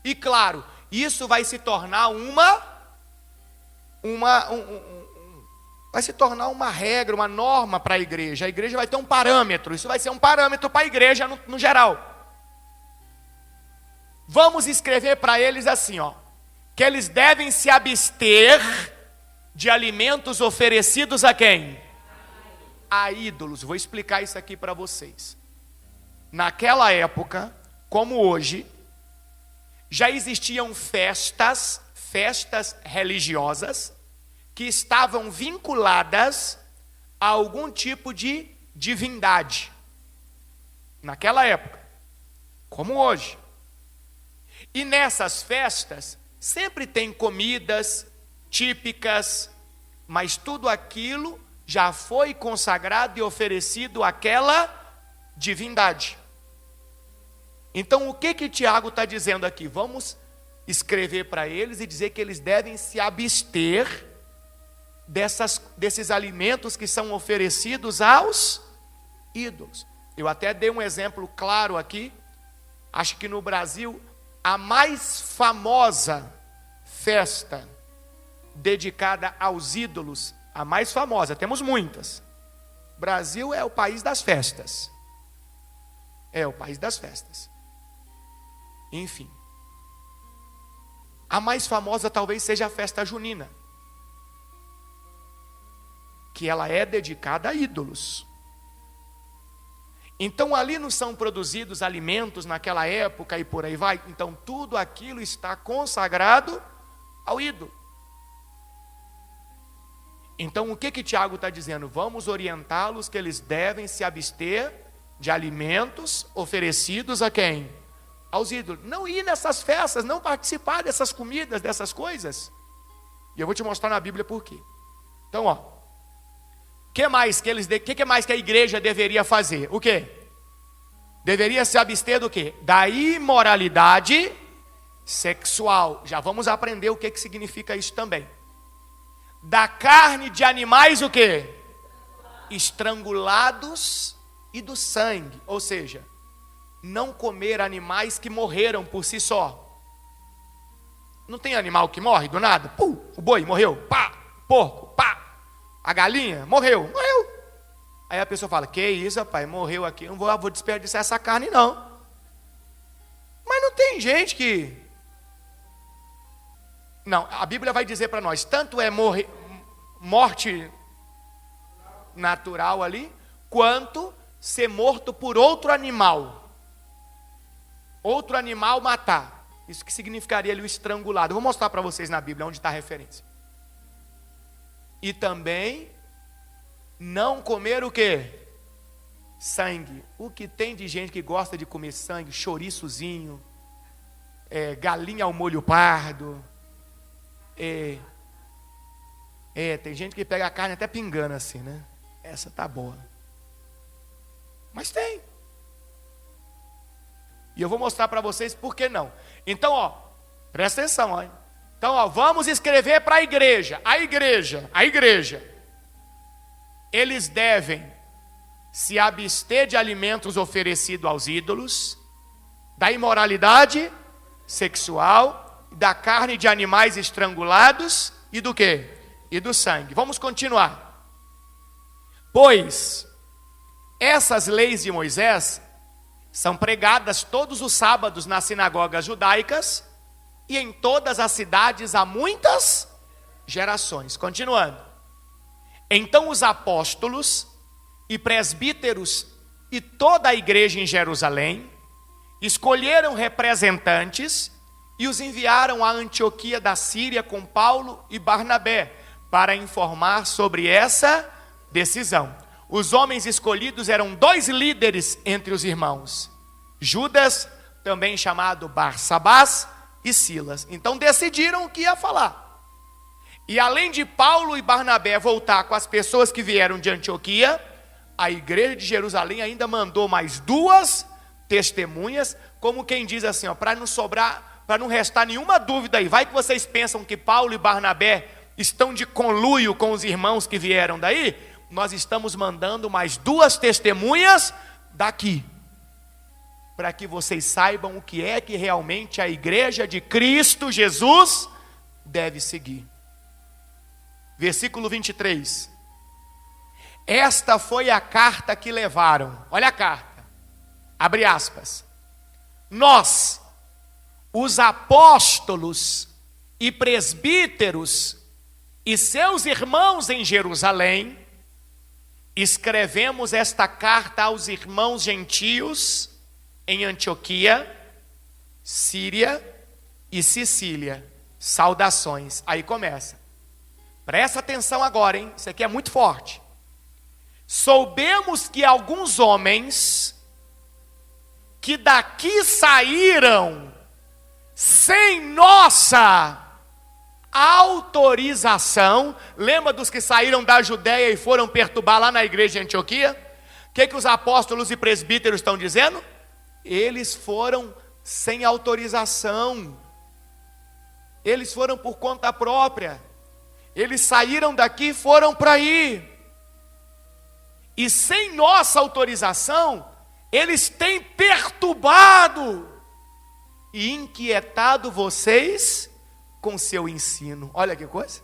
E claro, isso vai se tornar vai se tornar uma regra, uma norma para a igreja. A igreja vai ter um parâmetro, isso vai ser um parâmetro para a igreja no geral. Vamos escrever para eles assim, ó, que eles devem se abster de alimentos oferecidos a quem? A ídolos. Vou explicar isso aqui para vocês. Naquela época, como hoje, já existiam festas religiosas que estavam vinculadas a algum tipo de divindade. Naquela época, como hoje. E nessas festas sempre tem comidas típicas, mas tudo aquilo já foi consagrado e oferecido àquela divindade. Então o que Tiago está dizendo aqui? Vamos escrever para eles e dizer que eles devem se abster desses alimentos que são oferecidos aos ídolos. Eu até dei um exemplo claro aqui. Acho que no Brasil a mais famosa festa dedicada aos ídolos, a mais famosa, temos muitas. O Brasil é o país das festas. É o país das festas. Enfim. A mais famosa talvez seja a festa junina, que ela é dedicada a ídolos. Então ali não são produzidos alimentos naquela época e por aí vai. Então tudo aquilo está consagrado ao ídolo. Então o que Tiago está dizendo? Vamos orientá-los que eles devem se abster de alimentos oferecidos a quem? Aos ídolos. Não ir nessas festas, não participar dessas comidas, dessas coisas. E eu vou te mostrar na Bíblia por quê. Então, ó. O que mais que a igreja deveria fazer? O quê? Deveria se abster do quê? Da imoralidade sexual. Já vamos aprender o que significa isso também. Da carne de animais o quê? estrangulados e do sangue, ou seja, não comer animais que morreram por si só. Não tem animal que morre do nada? O boi morreu, pá, porco, pá, a galinha morreu. Aí a pessoa fala, que isso, rapaz, morreu aqui, não vou desperdiçar essa carne não. Mas não tem gente que... Não, a Bíblia vai dizer para nós, tanto é morte natural ali, quanto ser morto por outro animal. Outro animal matar. Isso que significaria ali o estrangulado. Eu vou mostrar para vocês na Bíblia onde está a referência. E também não comer o quê? Sangue. O que tem de gente que gosta de comer sangue, chouriçozinho, galinha ao molho pardo. Tem gente que pega a carne até pingando assim, né? Essa tá boa. Mas tem. E eu vou mostrar para vocês por que não. Então, presta atenção, ó. Então, vamos escrever para a igreja. A igreja. Eles devem se abster de alimentos oferecidos aos ídolos, da imoralidade sexual, da carne de animais estrangulados e do quê? E do sangue. Vamos continuar. Pois essas leis de Moisés são pregadas todos os sábados nas sinagogas judaicas e em todas as cidades há muitas gerações. Continuando. Então os apóstolos e presbíteros e toda a igreja em Jerusalém escolheram representantes e os enviaram a Antioquia da Síria com Paulo e Barnabé para informar sobre essa decisão. Os homens escolhidos eram 2 líderes entre os irmãos, Judas, também chamado Barsabás, e Silas. Então decidiram o que ia falar. E além de Paulo e Barnabé voltar com as pessoas que vieram de Antioquia, a igreja de Jerusalém ainda mandou mais 2 testemunhas, como quem diz assim, para não restar nenhuma dúvida aí, vai que vocês pensam que Paulo e Barnabé estão de conluio com os irmãos que vieram daí, nós estamos mandando mais 2 testemunhas daqui, para que vocês saibam o que é que realmente a igreja de Cristo Jesus deve seguir. Versículo 23. Esta foi a carta que levaram. Olha a carta. Abre aspas. Nós, os apóstolos e presbíteros e seus irmãos em Jerusalém, escrevemos esta carta aos irmãos gentios em Antioquia, Síria e Sicília. Saudações. Aí começa. Presta atenção agora, hein? Isso aqui é muito forte. Soubemos que alguns homens que daqui saíram sem nossa autorização. Lembra dos que saíram da Judéia e foram perturbar lá na igreja de Antioquia? O que os apóstolos e presbíteros estão dizendo? Eles foram sem autorização. Eles foram por conta própria. Eles saíram daqui e foram para aí. E sem nossa autorização, eles têm perturbado e inquietado vocês com seu ensino. Olha que coisa.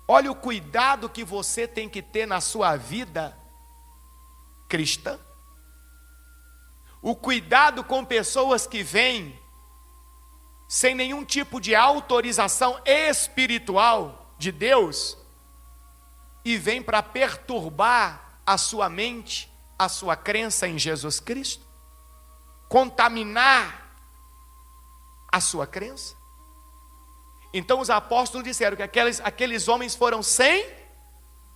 Olha o cuidado que você tem que ter na sua vida cristã. O cuidado com pessoas que vêm sem nenhum tipo de autorização espiritual de Deus e vêm para perturbar a sua mente, a sua crença em Jesus Cristo, contaminar a sua crença. Então os apóstolos disseram que aqueles homens foram sem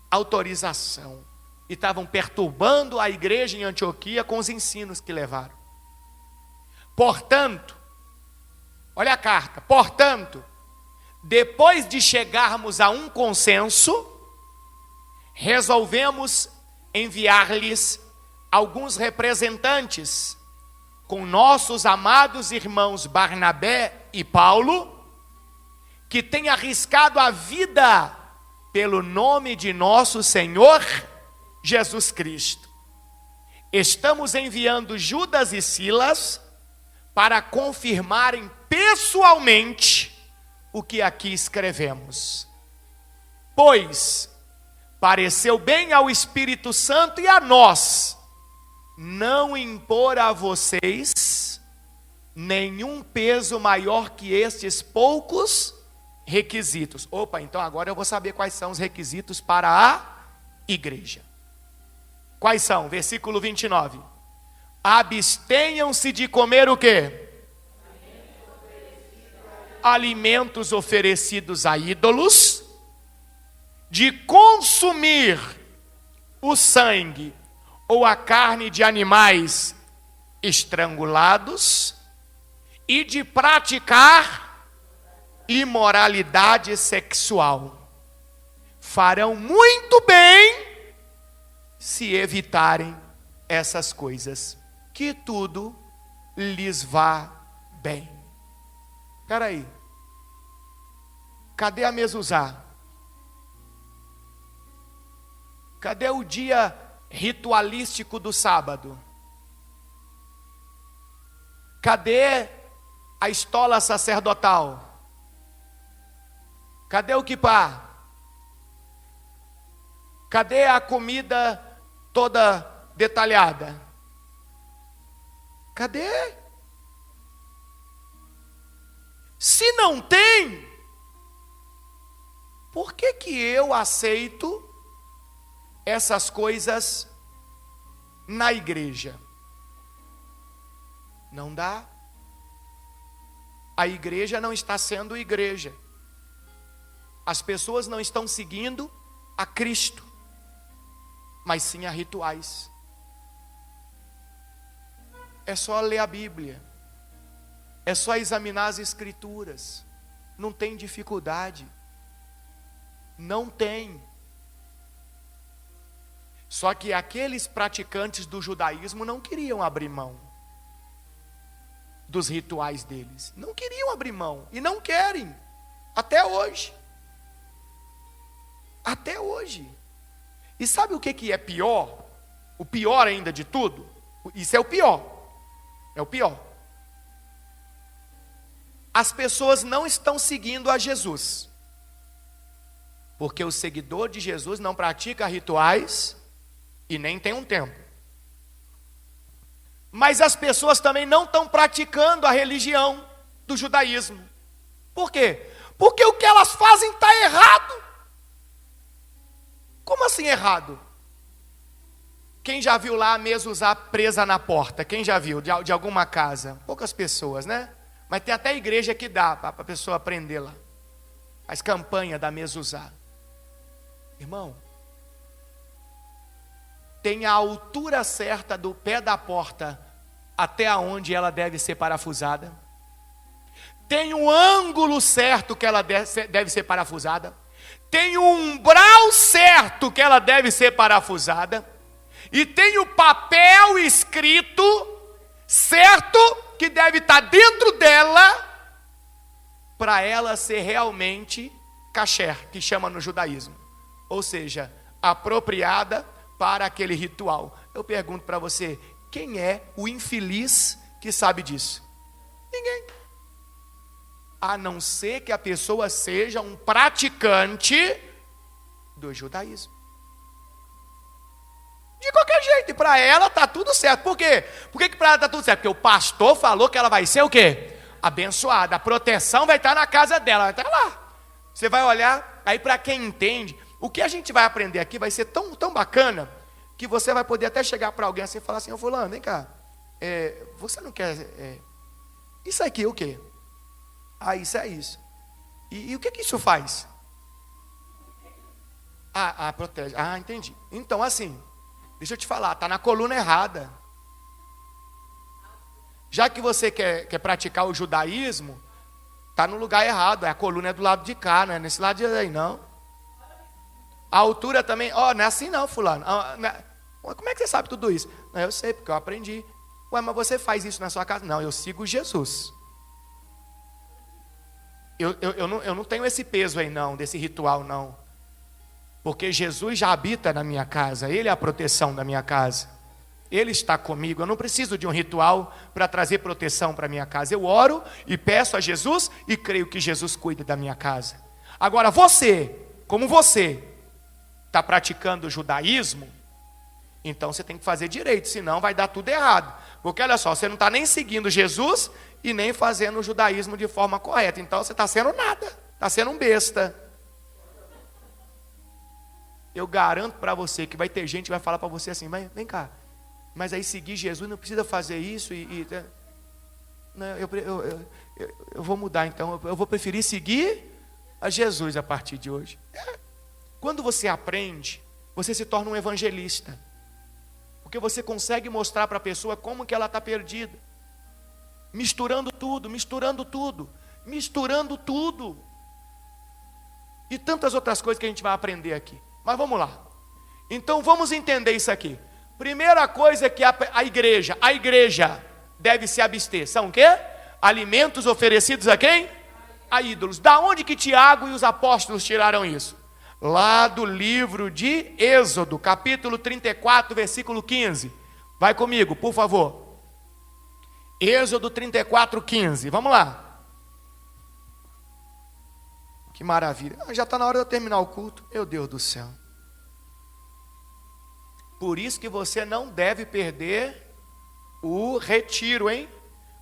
autorização e estavam perturbando a igreja em Antioquia com os ensinos que levaram. Portanto, olha a carta, portanto, depois de chegarmos a um consenso, resolvemos enviar-lhes alguns representantes com nossos amados irmãos Barnabé e Paulo, que têm arriscado a vida pelo nome de nosso Senhor Jesus Cristo. Estamos enviando Judas e Silas para confirmarem pessoalmente o que aqui escrevemos. Pois pareceu bem ao Espírito Santo e a nós não impor a vocês nenhum peso maior que estes poucos requisitos. Opa, então agora eu vou saber quais são os requisitos para a igreja. Quais são? Versículo 29. Abstenham-se de comer o quê? Alimentos oferecidos a ídolos, de consumir o sangue ou a carne de animais estrangulados e de praticar imoralidade sexual. Farão muito bem se evitarem essas coisas, que tudo lhes vá bem. Espera aí. Cadê a mezuzá? Cadê o dia ritualístico do sábado? Cadê a estola sacerdotal? Cadê o quipá? Cadê a comida toda detalhada? Cadê? Se não tem, por que eu aceito essas coisas na igreja? Não dá. A igreja não está sendo igreja. As pessoas não estão seguindo a Cristo, mas sim a rituais. É só ler a Bíblia. É só examinar as Escrituras. Não tem dificuldade. Não tem. Só que aqueles praticantes do judaísmo não queriam abrir mão dos rituais deles. Não queriam abrir mão. E não querem. Até hoje. Até hoje. E sabe o que é pior? O pior ainda de tudo? Isso é o pior. É o pior. As pessoas não estão seguindo a Jesus. Porque o seguidor de Jesus não pratica rituais e nem tem um templo. Mas as pessoas também não estão praticando a religião do judaísmo. Por quê? Porque o que elas fazem está errado. Como assim errado? Quem já viu lá a mezuzá presa na porta? Quem já viu de alguma casa? Poucas pessoas, né? Mas tem até igreja que dá para a pessoa aprender lá. Faz campanha da mezuzá. Irmão, tem a altura certa do pé da porta até onde ela deve ser parafusada. Tem o ângulo certo que ela deve ser parafusada. Tem o umbral certo que ela deve ser parafusada. E tem o papel escrito certo que deve estar dentro dela para ela ser realmente kasher, que chama no judaísmo. Ou seja, apropriada para aquele ritual. Eu pergunto para você, quem é o infeliz que sabe disso? Ninguém. A não ser que a pessoa seja um praticante do judaísmo. De qualquer jeito, e para ela está tudo certo. Por quê? Por que para ela está tudo certo? Porque o pastor falou que ela vai ser o quê? Abençoada. A proteção vai estar na casa dela, vai estar lá. Você vai olhar, aí para quem entende, o que a gente vai aprender aqui vai ser tão, tão bacana, que você vai poder até chegar para alguém assim e falar assim, ô fulano, vem cá, você não quer, isso aqui o quê? Ah, isso é isso. E o que isso faz? Protege. Ah, entendi. Então assim, deixa eu te falar, está na coluna errada. Já que você quer praticar o judaísmo, está no lugar errado. A coluna é do lado de cá, não é nesse lado de aí, não. A altura também, não é assim não, fulano. Como é que você sabe tudo isso? Não, eu sei, porque eu aprendi. Ué, mas você faz isso na sua casa? Não, eu sigo Jesus. Eu não tenho esse peso aí não, desse ritual não. Porque Jesus já habita na minha casa, Ele é a proteção da minha casa. Ele está comigo, eu não preciso de um ritual para trazer proteção para a minha casa. Eu oro e peço a Jesus e creio que Jesus cuida da minha casa. Agora você, como você está praticando o judaísmo, então você tem que fazer direito, senão vai dar tudo errado. Porque olha só, você não está nem seguindo Jesus e nem fazendo o judaísmo de forma correta. Então você está sendo nada, está sendo um besta. Eu garanto para você que vai ter gente que vai falar para você assim, vem cá, mas aí seguir Jesus não precisa fazer isso não, eu vou mudar então, eu vou preferir seguir a Jesus a partir de hoje. Quando você aprende, você se torna um evangelista, porque você consegue mostrar para a pessoa como que ela está perdida, misturando tudo, e tantas outras coisas que a gente vai aprender aqui. Mas vamos lá, então vamos entender isso aqui. Primeira coisa é que a igreja deve se abster, são o quê? Alimentos oferecidos a quem? A ídolos. Da onde que Tiago e os apóstolos tiraram isso? Lá do livro de Êxodo, capítulo 34, versículo 15. Vai comigo, por favor. Êxodo 34, 15. Vamos lá. Que maravilha. Já está na hora de eu terminar o culto. Meu Deus do céu. Por isso que você não deve perder o retiro, hein?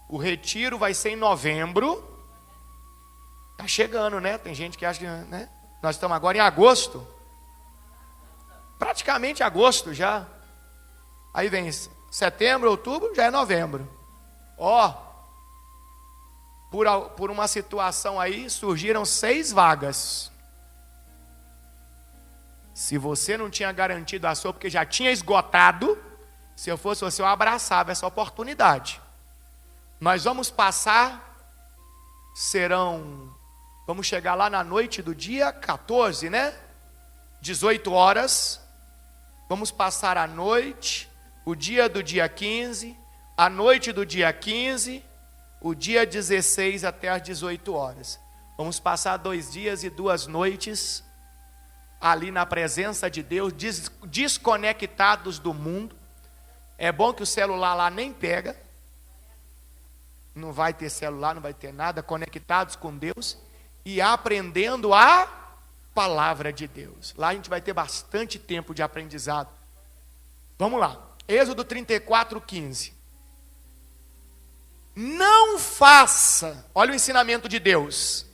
O retiro vai ser em novembro. Está chegando, né? Tem gente que acha que, né? Nós estamos agora em agosto. Praticamente agosto já. Aí vem setembro, outubro, já é novembro. Por uma situação aí, surgiram 6 vagas. Se você não tinha garantido a sua, porque já tinha esgotado, se eu fosse você, eu abraçava essa oportunidade. Nós vamos passar, vamos chegar lá na noite do dia 14, né? 18 horas. Vamos passar a noite, o dia do dia 15, a noite do dia 15, o dia 16 até as 18 horas. Vamos passar 2 dias e 2 noites ali na presença de Deus, desconectados do mundo. É bom que o celular lá nem pega. Não vai ter celular, não vai ter nada, conectados com Deus e aprendendo a palavra de Deus. Lá a gente vai ter bastante tempo de aprendizado. Vamos lá. Êxodo 34, 15. Não faça, olha o ensinamento de Deus,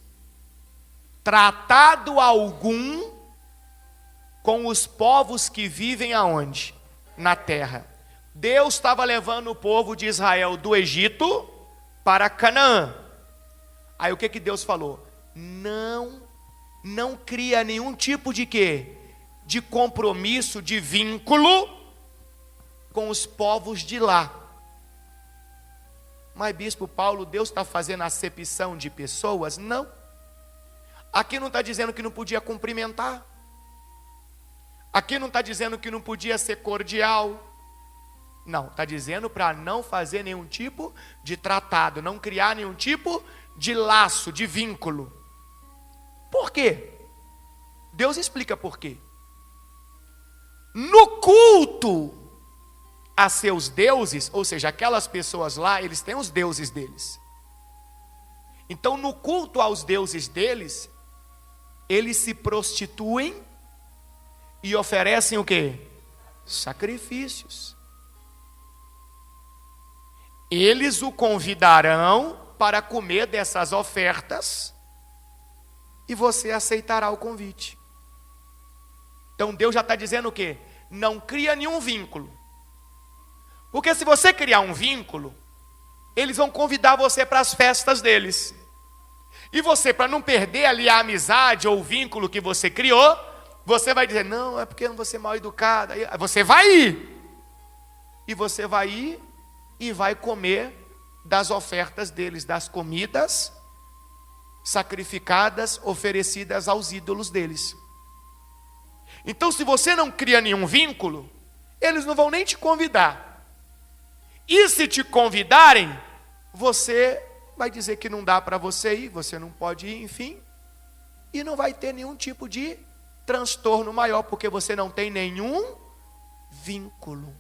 tratado algum com os povos que vivem aonde? Na terra. Deus estava levando o povo de Israel do Egito para Canaã. Aí o que Deus falou? Não cria nenhum tipo de quê? De compromisso, de vínculo com os povos de lá. Mas bispo Paulo, Deus está fazendo acepção de pessoas? Não. Aqui não está dizendo que não podia cumprimentar. Aqui não está dizendo que não podia ser cordial. Não, está dizendo para não fazer nenhum tipo de tratado, não criar nenhum tipo de laço, de vínculo. Por quê? Deus explica por quê. No culto a seus deuses, ou seja, aquelas pessoas lá, eles têm os deuses deles. Então, no culto aos deuses deles, eles se prostituem e oferecem o quê? Sacrifícios. Eles o convidarão para comer dessas ofertas e você aceitará o convite. Então Deus já está dizendo o quê? Não cria nenhum vínculo. Porque se você criar um vínculo, eles vão convidar você para as festas deles. E você, para não perder ali a amizade ou o vínculo que você criou, você vai dizer, não, é porque eu não vou ser mal educado. Aí você vai ir. E você vai ir e vai comer das ofertas deles, das comidas sacrificadas, oferecidas aos ídolos deles. Então, se você não cria nenhum vínculo, eles não vão nem te convidar. E se te convidarem, você vai dizer que não dá para você ir, você não pode ir, enfim, e não vai ter nenhum tipo de transtorno maior, porque você não tem nenhum vínculo.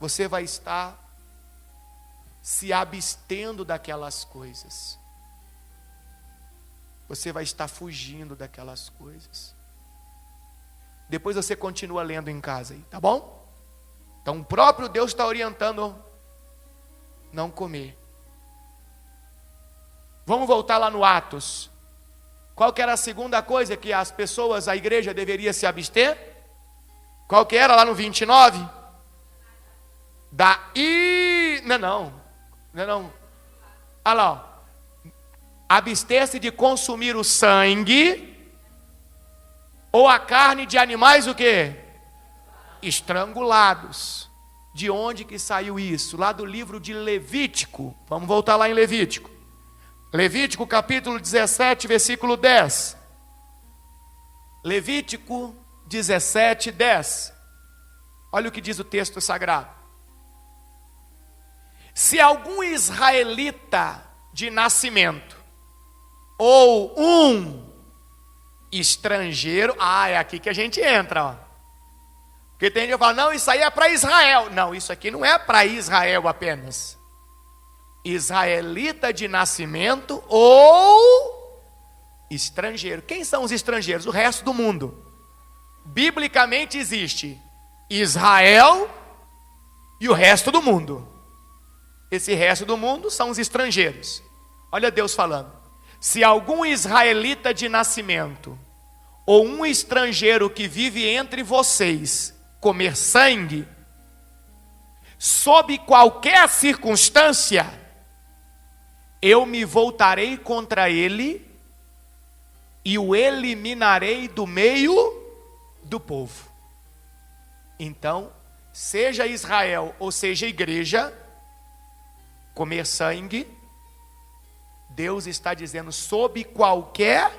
Você vai estar se abstendo daquelas coisas. Você vai estar fugindo daquelas coisas. Depois você continua lendo em casa aí, tá bom? Então o próprio Deus está orientando não comer. Vamos voltar lá no Atos. Qual que era a segunda coisa que as pessoas, a igreja deveria se abster? Qual que era lá no 29? Não. Olha lá, ó. Abster-se de consumir o sangue ou a carne de animais o quê? Estrangulados. De onde que saiu isso? Lá do livro de Levítico. Vamos voltar lá em Levítico. Levítico capítulo 17, versículo 10. Levítico 17, 10. Olha o que diz o texto sagrado. Se algum israelita de nascimento, ou um estrangeiro, é aqui que a gente entra, ó. Porque tem gente que fala, não, isso aí é para Israel. Não, isso aqui não é para Israel apenas. Israelita de nascimento ou estrangeiro. Quem são os estrangeiros? O resto do mundo. Biblicamente existe Israel e o resto do mundo. Esse resto do mundo são os estrangeiros. Olha Deus falando. Se algum israelita de nascimento ou um estrangeiro que vive entre vocês comer sangue, sob qualquer circunstância, eu me voltarei contra ele e o eliminarei do meio do povo. Então, seja Israel ou seja igreja, comer sangue, Deus está dizendo, sob qualquer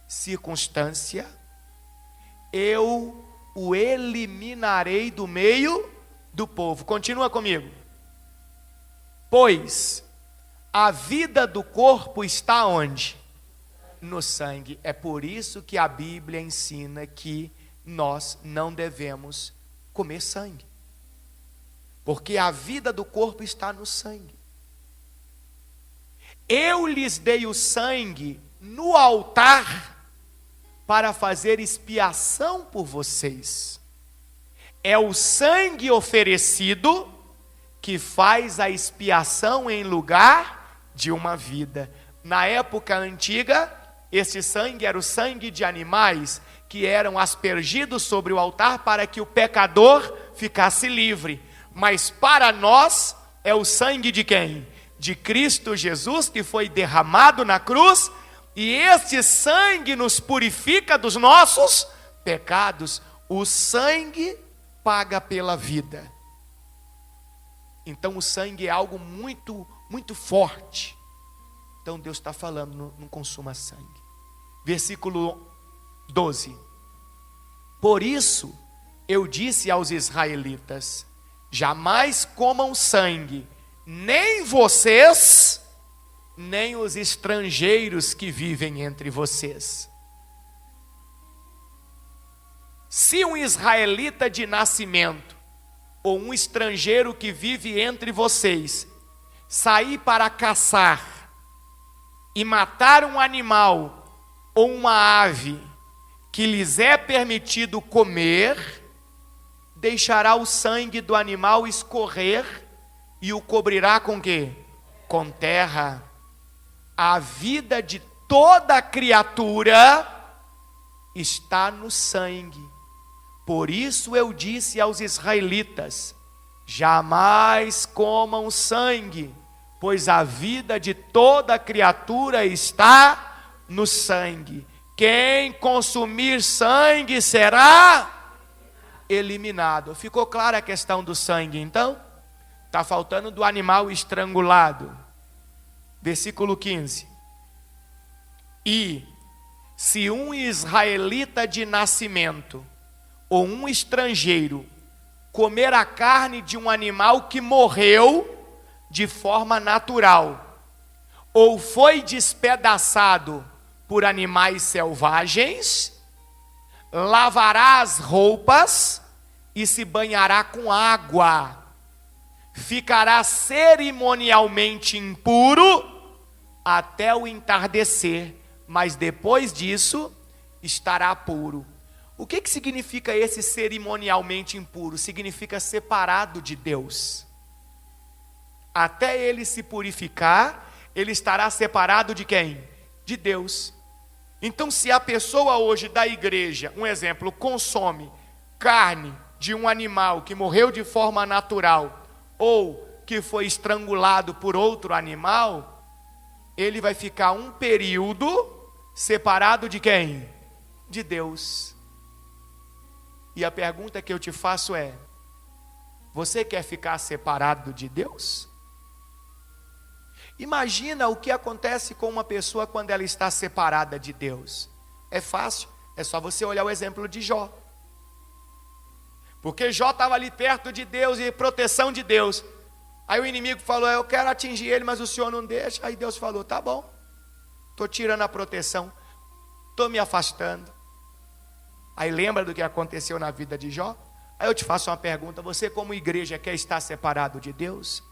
circunstância, eu o eliminarei do meio do povo. Continua comigo. Pois a vida do corpo está onde? No sangue. É por isso que a Bíblia ensina que nós não devemos comer sangue. Porque a vida do corpo está no sangue. Eu lhes dei o sangue no altar para fazer expiação por vocês. É o sangue oferecido que faz a expiação em lugar de uma vida. Na época antiga, esse sangue era o sangue de animais que eram aspergidos sobre o altar para que o pecador ficasse livre. Mas para nós é o sangue de quem? De Cristo Jesus, que foi derramado na cruz, e este sangue nos purifica dos nossos pecados. O sangue paga pela vida. Então o sangue é algo muito, muito forte. Então Deus está falando, não consuma sangue. Versículo 12. Por isso eu disse aos israelitas, jamais comam sangue, nem vocês, nem os estrangeiros que vivem entre vocês. Se um israelita de nascimento, ou um estrangeiro que vive entre vocês, sair para caçar, e matar um animal, ou uma ave, que lhes é permitido comer, deixará o sangue do animal escorrer, e o cobrirá com quê? Com terra. A vida de toda criatura está no sangue. Por isso eu disse aos israelitas, jamais comam sangue, pois a vida de toda criatura está no sangue. Quem consumir sangue será eliminado. Ficou clara a questão do sangue, então? Está faltando do animal estrangulado. Versículo 15. E se um israelita de nascimento ou um estrangeiro comer a carne de um animal que morreu de forma natural, ou foi despedaçado por animais selvagens, lavará as roupas e se banhará com água. Ficará cerimonialmente impuro até o entardecer, mas depois disso estará puro. O que significa esse cerimonialmente impuro? Significa separado de Deus. Até ele se purificar, ele estará separado de quem? De Deus. Então, se a pessoa hoje da igreja, um exemplo, consome carne de um animal que morreu de forma natural, ou que foi estrangulado por outro animal, ele vai ficar um período separado de quem? De Deus. E a pergunta que eu te faço é: você quer ficar separado de Deus? Imagina o que acontece com uma pessoa quando ela está separada de Deus. É fácil, é só você olhar o exemplo de Jó. Porque Jó estava ali perto de Deus e proteção de Deus. Aí o inimigo falou: eu quero atingir ele, mas o Senhor não deixa. Aí Deus falou: tá bom, estou tirando a proteção, estou me afastando. Aí lembra do que aconteceu na vida de Jó? Aí eu te faço uma pergunta: você como igreja quer estar separado de Deus?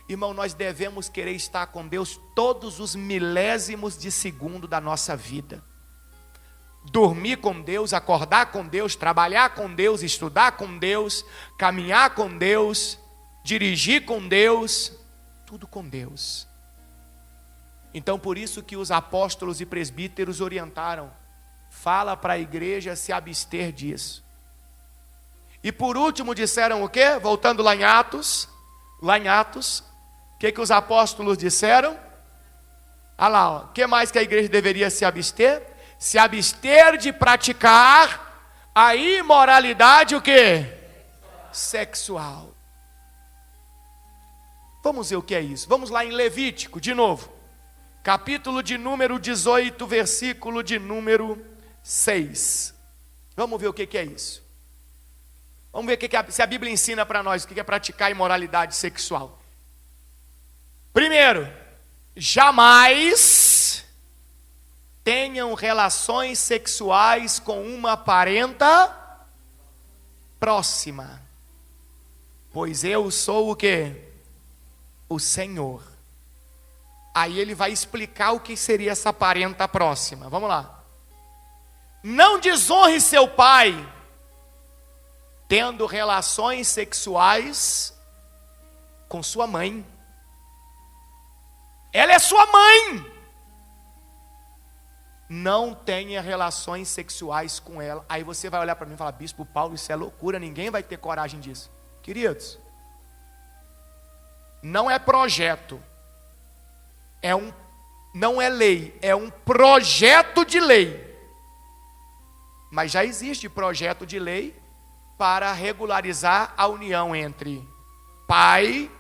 Irmão, nós devemos querer estar com Deus todos os milésimos de segundo da nossa vida. Dormir com Deus, acordar com Deus, trabalhar com Deus, estudar com Deus, caminhar com Deus, dirigir com Deus, tudo com Deus. Então por isso que os apóstolos e presbíteros orientaram: fala para a igreja se abster disso. E por último disseram o quê? Voltando lá em Atos, o que os apóstolos disseram? Olha lá, o que mais que a igreja deveria se abster? Se abster de praticar a imoralidade, o quê? Sexual. Vamos ver o que é isso. Vamos lá em Levítico, de novo. Capítulo de número 18, versículo de número 6. Vamos ver o que é isso. Vamos ver se a Bíblia ensina para nós o que é praticar imoralidade sexual. Primeiro, jamais tenham relações sexuais com uma parenta próxima, pois eu sou o quê? O Senhor. Aí ele vai explicar o que seria essa parenta próxima. Vamos lá. Não desonre seu pai tendo relações sexuais com sua mãe. Ela é sua mãe. Não tenha relações sexuais com ela. Aí você vai olhar para mim e falar: Bispo Paulo, isso é loucura, ninguém vai ter coragem disso. Queridos, não é projeto, não é lei, é um projeto de lei. Mas já existe projeto de lei para regularizar a união entre pai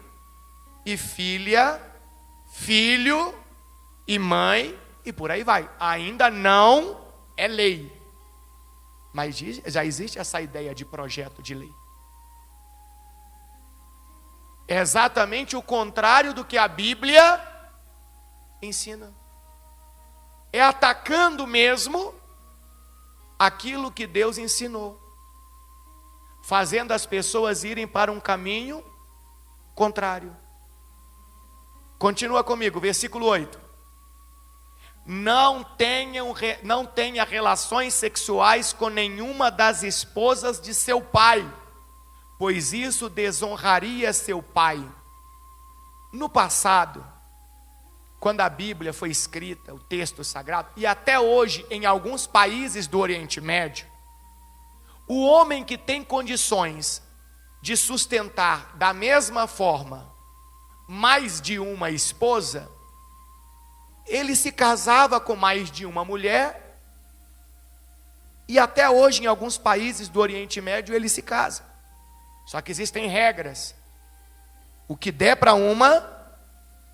e filha, filho e mãe, e por aí vai. Ainda não é lei, mas já existe essa ideia de projeto de lei. É exatamente o contrário do que a Bíblia ensina. É atacando mesmo aquilo que Deus ensinou, fazendo as pessoas irem para um caminho contrário. Continua comigo, versículo 8. Não tenha relações sexuais com nenhuma das esposas de seu pai, pois isso desonraria seu pai. No passado, quando a Bíblia foi escrita, o texto sagrado, e até hoje em alguns países do Oriente Médio, o homem que tem condições de sustentar da mesma forma mais de uma esposa, ele se casava com mais de uma mulher, e até hoje em alguns países do Oriente Médio ele se casa. Só que existem regras. O que der para uma,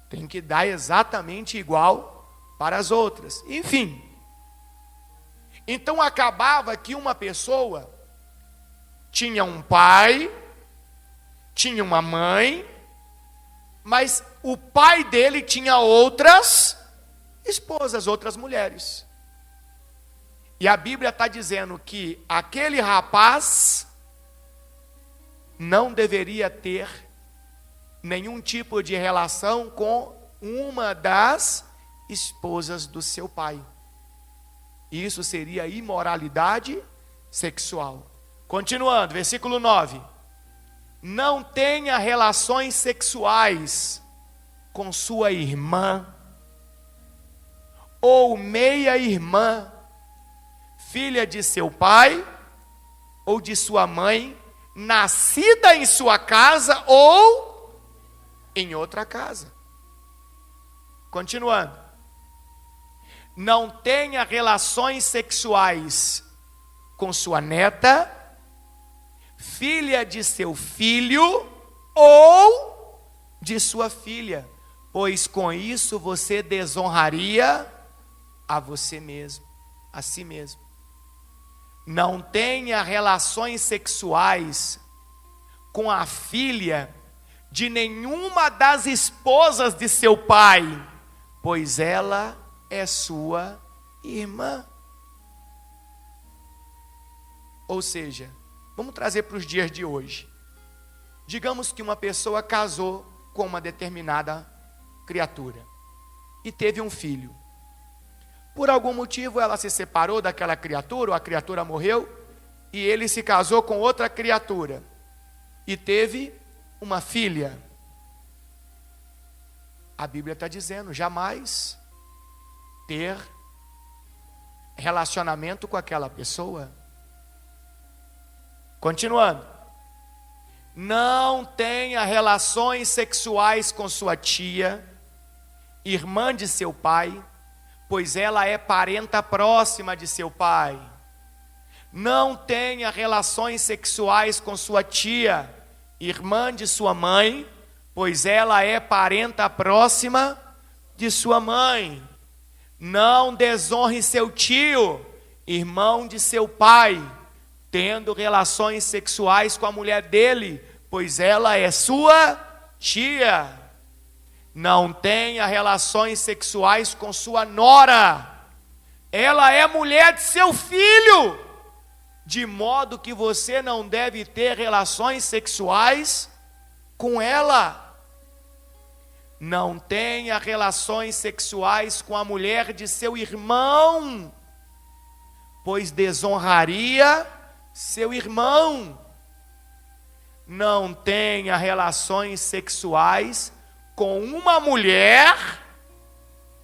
tem que dar exatamente igual para as outras. Enfim. Então acabava que uma pessoa tinha um pai, tinha uma mãe, mas o pai dele tinha outras esposas, outras mulheres. E a Bíblia está dizendo que aquele rapaz não deveria ter nenhum tipo de relação com uma das esposas do seu pai. Isso seria imoralidade sexual. Continuando, versículo 9. Não tenha relações sexuais com sua irmã ou meia-irmã, filha de seu pai ou de sua mãe, nascida em sua casa ou em outra casa. Continuando. Não tenha relações sexuais com sua neta, filha de seu filho ou de sua filha, pois com isso você desonraria a você mesmo, a si mesmo. Não tenha relações sexuais com a filha de nenhuma das esposas de seu pai, pois ela é sua irmã. Ou seja, vamos trazer para os dias de hoje. Digamos que uma pessoa casou com uma determinada criatura e teve um filho. Por algum motivo ela se separou daquela criatura, ou a criatura morreu, e ele se casou com outra criatura e teve uma filha. A Bíblia está dizendo, jamais ter relacionamento com aquela pessoa. Continuando. Não tenha relações sexuais com sua tia, irmã de seu pai, pois ela é parenta próxima de seu pai. Não tenha relações sexuais com sua tia, irmã de sua mãe, pois ela é parenta próxima de sua mãe. Não desonre seu tio, irmão de seu pai, tendo relações sexuais com a mulher dele, pois ela é sua tia. Não tenha relações sexuais com sua nora, ela é mulher de seu filho, de modo que você não deve ter relações sexuais com ela. Não tenha relações sexuais com a mulher de seu irmão, pois desonraria seu irmão. Não tenha relações sexuais com uma mulher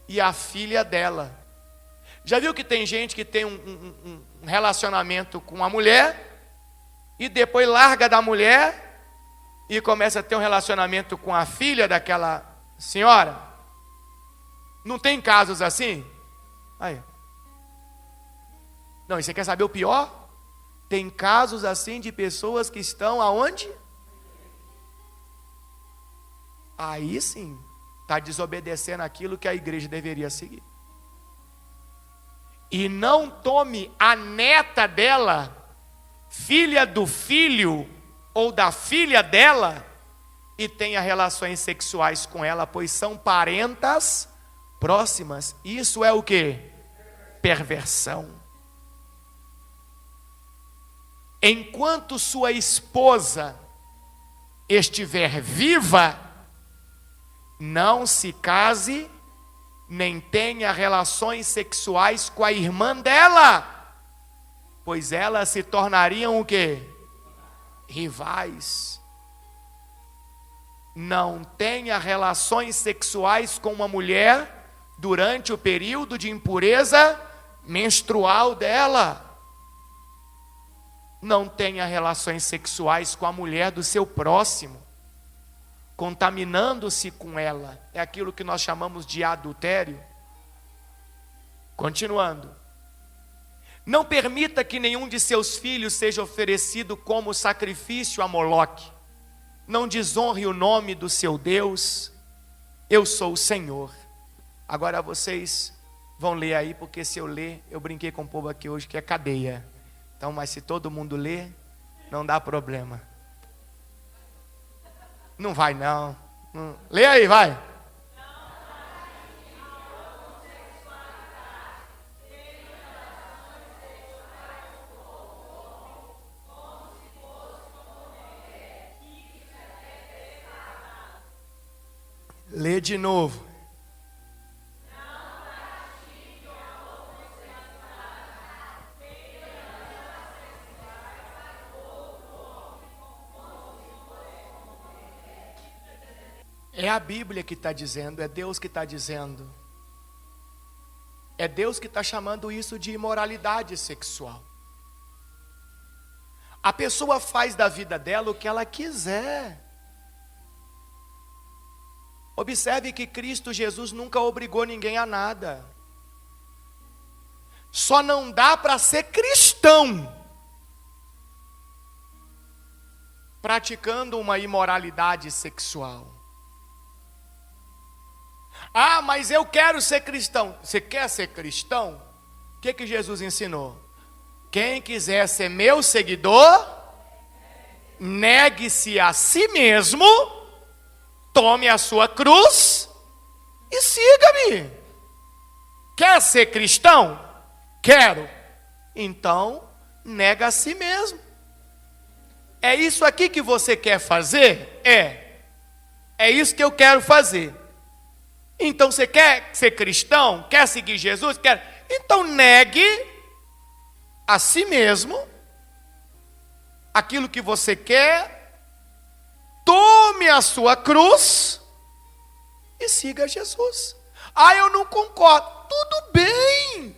e a filha dela. Já viu que tem gente que tem um relacionamento com a mulher e depois larga da mulher e começa a ter um relacionamento com a filha daquela senhora? Não tem casos assim? Aí. Não, e você quer saber o pior? Tem casos assim de pessoas que estão aonde? Aí sim, está desobedecendo aquilo que a igreja deveria seguir. E não tome a neta dela, filha do filho ou da filha dela, e tenha relações sexuais com ela, pois são parentas próximas. Isso é o quê? Perversão. Enquanto sua esposa estiver viva, não se case, nem tenha relações sexuais com a irmã dela, pois elas se tornariam o quê? Rivais. Não tenha relações sexuais com uma mulher durante o período de impureza menstrual dela. Não tenha relações sexuais com a mulher do seu próximo, contaminando-se com ela. É aquilo que nós chamamos de adultério. Continuando. Não permita que nenhum de seus filhos seja oferecido como sacrifício a Moloque. Não desonre o nome do seu Deus. Eu sou o Senhor. Agora vocês vão ler aí, porque se eu ler, eu brinquei com o povo aqui hoje que é cadeia. Então, mas se todo mundo ler, não dá problema. Não vai não. Lê aí, vai. Lê de novo. É a Bíblia que está dizendo, é Deus que está dizendo. É Deus que está chamando isso de imoralidade sexual. A pessoa faz da vida dela o que ela quiser. Observe que Cristo Jesus nunca obrigou ninguém a nada. Só não dá para ser cristão praticando uma imoralidade sexual. Ah, mas eu quero ser cristão. Você quer ser cristão? O que Jesus ensinou? Quem quiser ser meu seguidor, negue-se a si mesmo, tome a sua cruz e siga-me. Quer ser cristão? Quero. Então, nega a si mesmo. É isso aqui que você quer fazer? É isso que eu quero fazer. Então você quer ser cristão? Quer seguir Jesus? Quer? Então negue a si mesmo aquilo que você quer, tome a sua cruz e siga Jesus. Ah, eu não concordo. Tudo bem.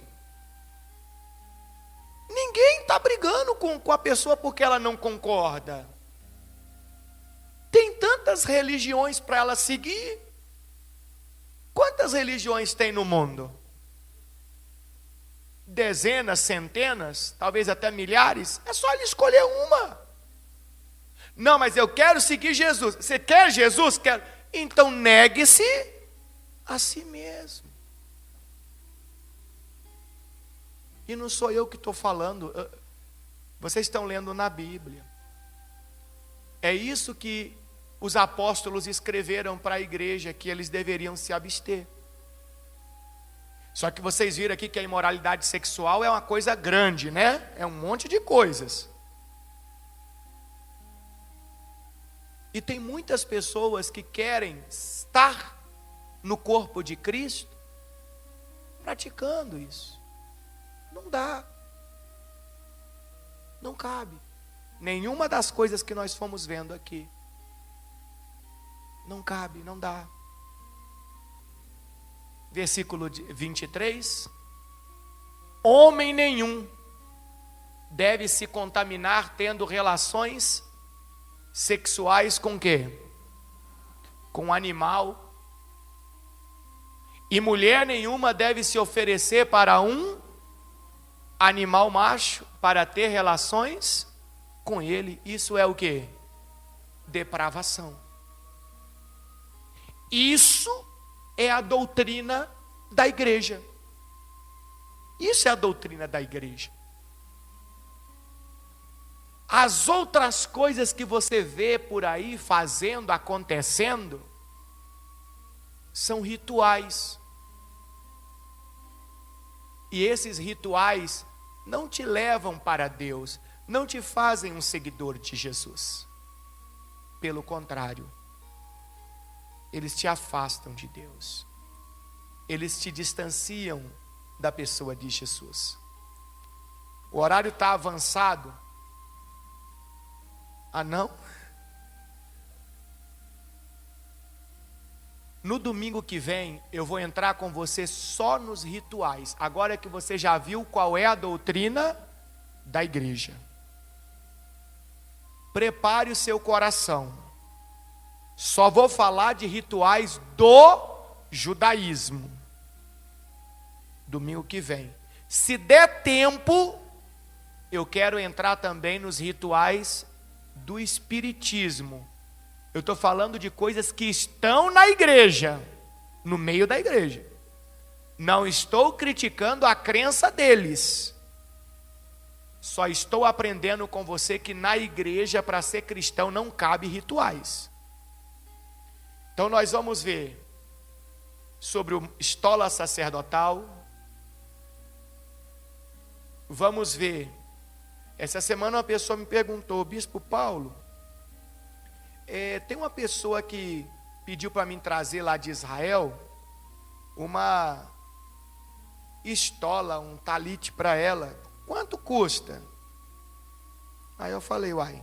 Ninguém está brigando com a pessoa porque ela não concorda. Tem tantas religiões para ela seguir. Quantas religiões tem no mundo? Dezenas, centenas, talvez até milhares. É só ele escolher uma. Não, mas eu quero seguir Jesus. Você quer Jesus? Quero. Então negue-se a si mesmo. E não sou eu que estou falando. Vocês estão lendo na Bíblia. É isso que os apóstolos escreveram para a igreja, que eles deveriam se abster. Só que vocês viram aqui que a imoralidade sexual é uma coisa grande, né? É um monte de coisas. E tem muitas pessoas que querem estar no corpo de Cristo praticando isso. Não dá. Não cabe. Nenhuma das coisas que nós fomos vendo aqui. Não cabe, não dá. Versículo 23. Homem nenhum deve se contaminar tendo relações sexuais com quê? Com animal. E mulher nenhuma deve se oferecer para um animal macho para ter relações com ele. Isso é o quê? Depravação. Isso é a doutrina da igreja. Isso é a doutrina da igreja. As outras coisas que você vê por aí fazendo, acontecendo, são rituais. E esses rituais não te levam para Deus, não te fazem um seguidor de Jesus. Pelo contrário, eles te afastam de Deus. Eles te distanciam da pessoa de Jesus. O horário está avançado. Ah, não? No domingo que vem, eu vou entrar com você só nos rituais. Agora que você já viu qual é a doutrina da igreja. Prepare o seu coração. Só vou falar de rituais do judaísmo. Domingo que vem. Se der tempo, eu quero entrar também nos rituais do espiritismo. Eu estou falando de coisas que estão na igreja, no meio da igreja. Não estou criticando a crença deles. Só estou aprendendo com você que na igreja, para ser cristão, não cabe rituais. Então nós vamos ver sobre o estola sacerdotal. Vamos ver. Essa semana uma pessoa me perguntou: Bispo Paulo, tem uma pessoa que pediu para mim trazer lá de Israel uma estola, um talite para ela. Quanto custa? Aí eu falei, uai,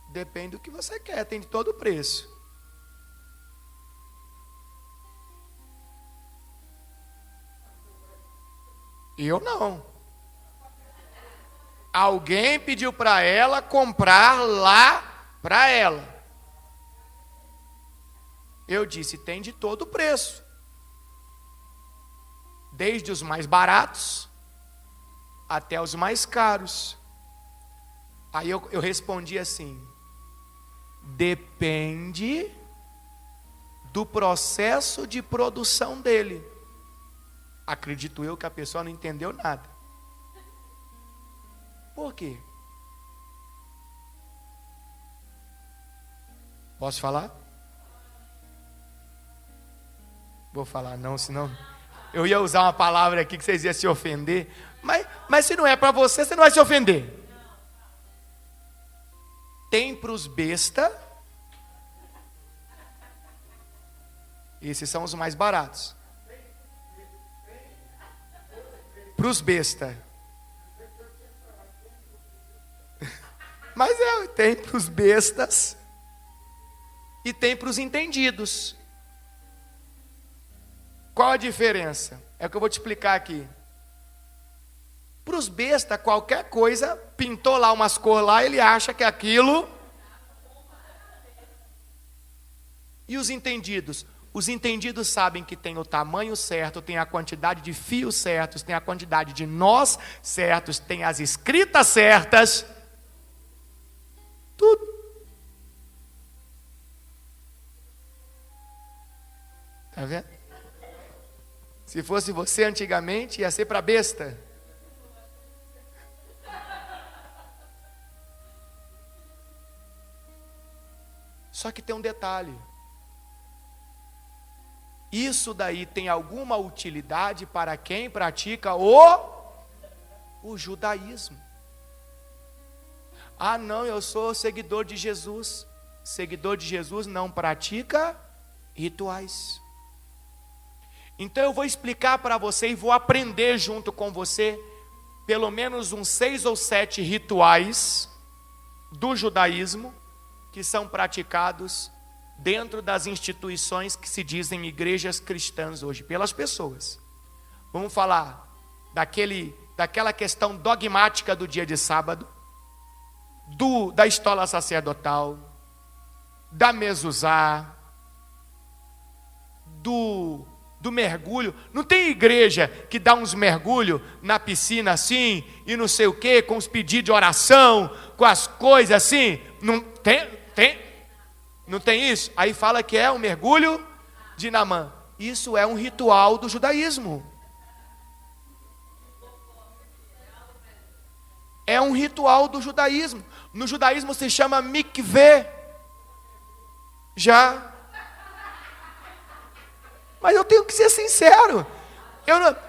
depende do que você quer, tem de todo o preço. Eu não. Alguém pediu para ela comprar lá para ela. Eu disse, tem de todo o preço. Desde os mais baratos até os mais caros. Aí eu respondi assim, depende do processo de produção dele. Acredito eu que a pessoa não entendeu nada. Por quê? Posso falar? Vou falar não, senão eu ia usar uma palavra aqui que vocês iam se ofender. Mas se não é para você, você não vai se ofender. Tem para os besta. Esses são os mais baratos. Para os besta. Mas tem para os bestas. E tem para os entendidos. Qual a diferença? É o que eu vou te explicar aqui. Para os bestas, qualquer coisa, pintou lá umas cores lá, ele acha que é aquilo. E os entendidos? Os entendidos sabem que tem o tamanho certo, tem a quantidade de fios certos, tem a quantidade de nós certos, tem as escritas certas. Tudo. Tá vendo? Se fosse você antigamente, ia ser para besta. Só que tem um detalhe. Isso daí tem alguma utilidade para quem pratica o judaísmo. Ah, não, eu sou seguidor de Jesus. Seguidor de Jesus não pratica rituais. Então eu vou explicar para você e vou aprender junto com você pelo menos uns 6 ou 7 rituais do judaísmo que são praticados dentro das instituições que se dizem igrejas cristãs hoje, pelas pessoas. Vamos falar daquela questão dogmática do dia de sábado, da estola sacerdotal, da mezuzá, do mergulho. Não tem igreja que dá uns mergulhos na piscina assim, e não sei o que, com os pedidos de oração, com as coisas assim? Não tem? Não tem isso? Aí fala que é um mergulho de Naamã. Isso é um ritual do judaísmo. É um ritual do judaísmo. No judaísmo se chama mikveh. Já. Mas eu tenho que ser sincero.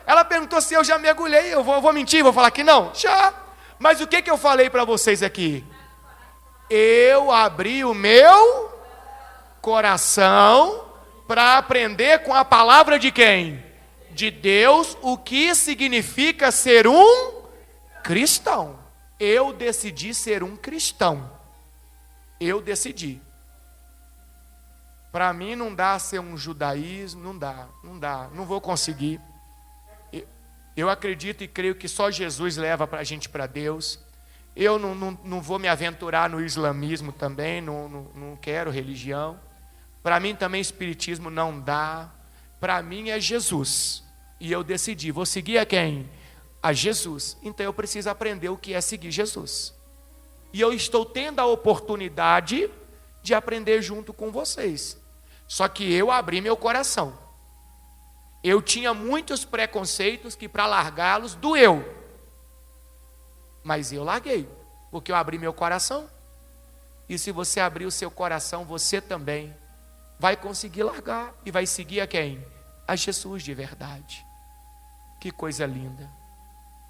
Ela perguntou se eu já mergulhei. Eu vou mentir, vou falar que não. Já. Mas o que eu falei para vocês aqui? Eu abri o meu coração para aprender com a palavra de quem? De Deus, o que significa ser um cristão. Eu decidi ser um cristão. Eu decidi. Para mim não dá ser um judaísmo, não dá, não vou conseguir. Eu acredito e creio que só Jesus leva a gente para Deus. Eu não vou me aventurar no islamismo também, não quero religião. Para mim também espiritismo não dá. Para mim é Jesus. E eu decidi, vou seguir a quem? A Jesus. Então eu preciso aprender o que é seguir Jesus. E eu estou tendo a oportunidade de aprender junto com vocês. Só que eu abri meu coração. Eu tinha muitos preconceitos que para largá-los doeu. Mas eu larguei, porque eu abri meu coração. E se você abrir o seu coração, você também vai conseguir largar. E vai seguir a quem? A Jesus de verdade. Que coisa linda.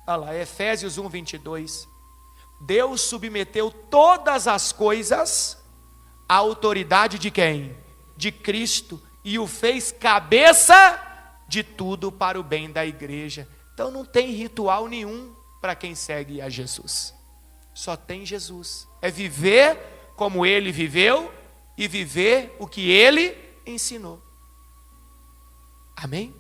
Olha lá, Efésios 1, 22. Deus submeteu todas as coisas à autoridade de quem? de Cristo e o fez cabeça de tudo para o bem da igreja. Então não tem ritual nenhum para quem segue a Jesus. Só tem Jesus. É viver como ele viveu e viver o que ele ensinou. Amém?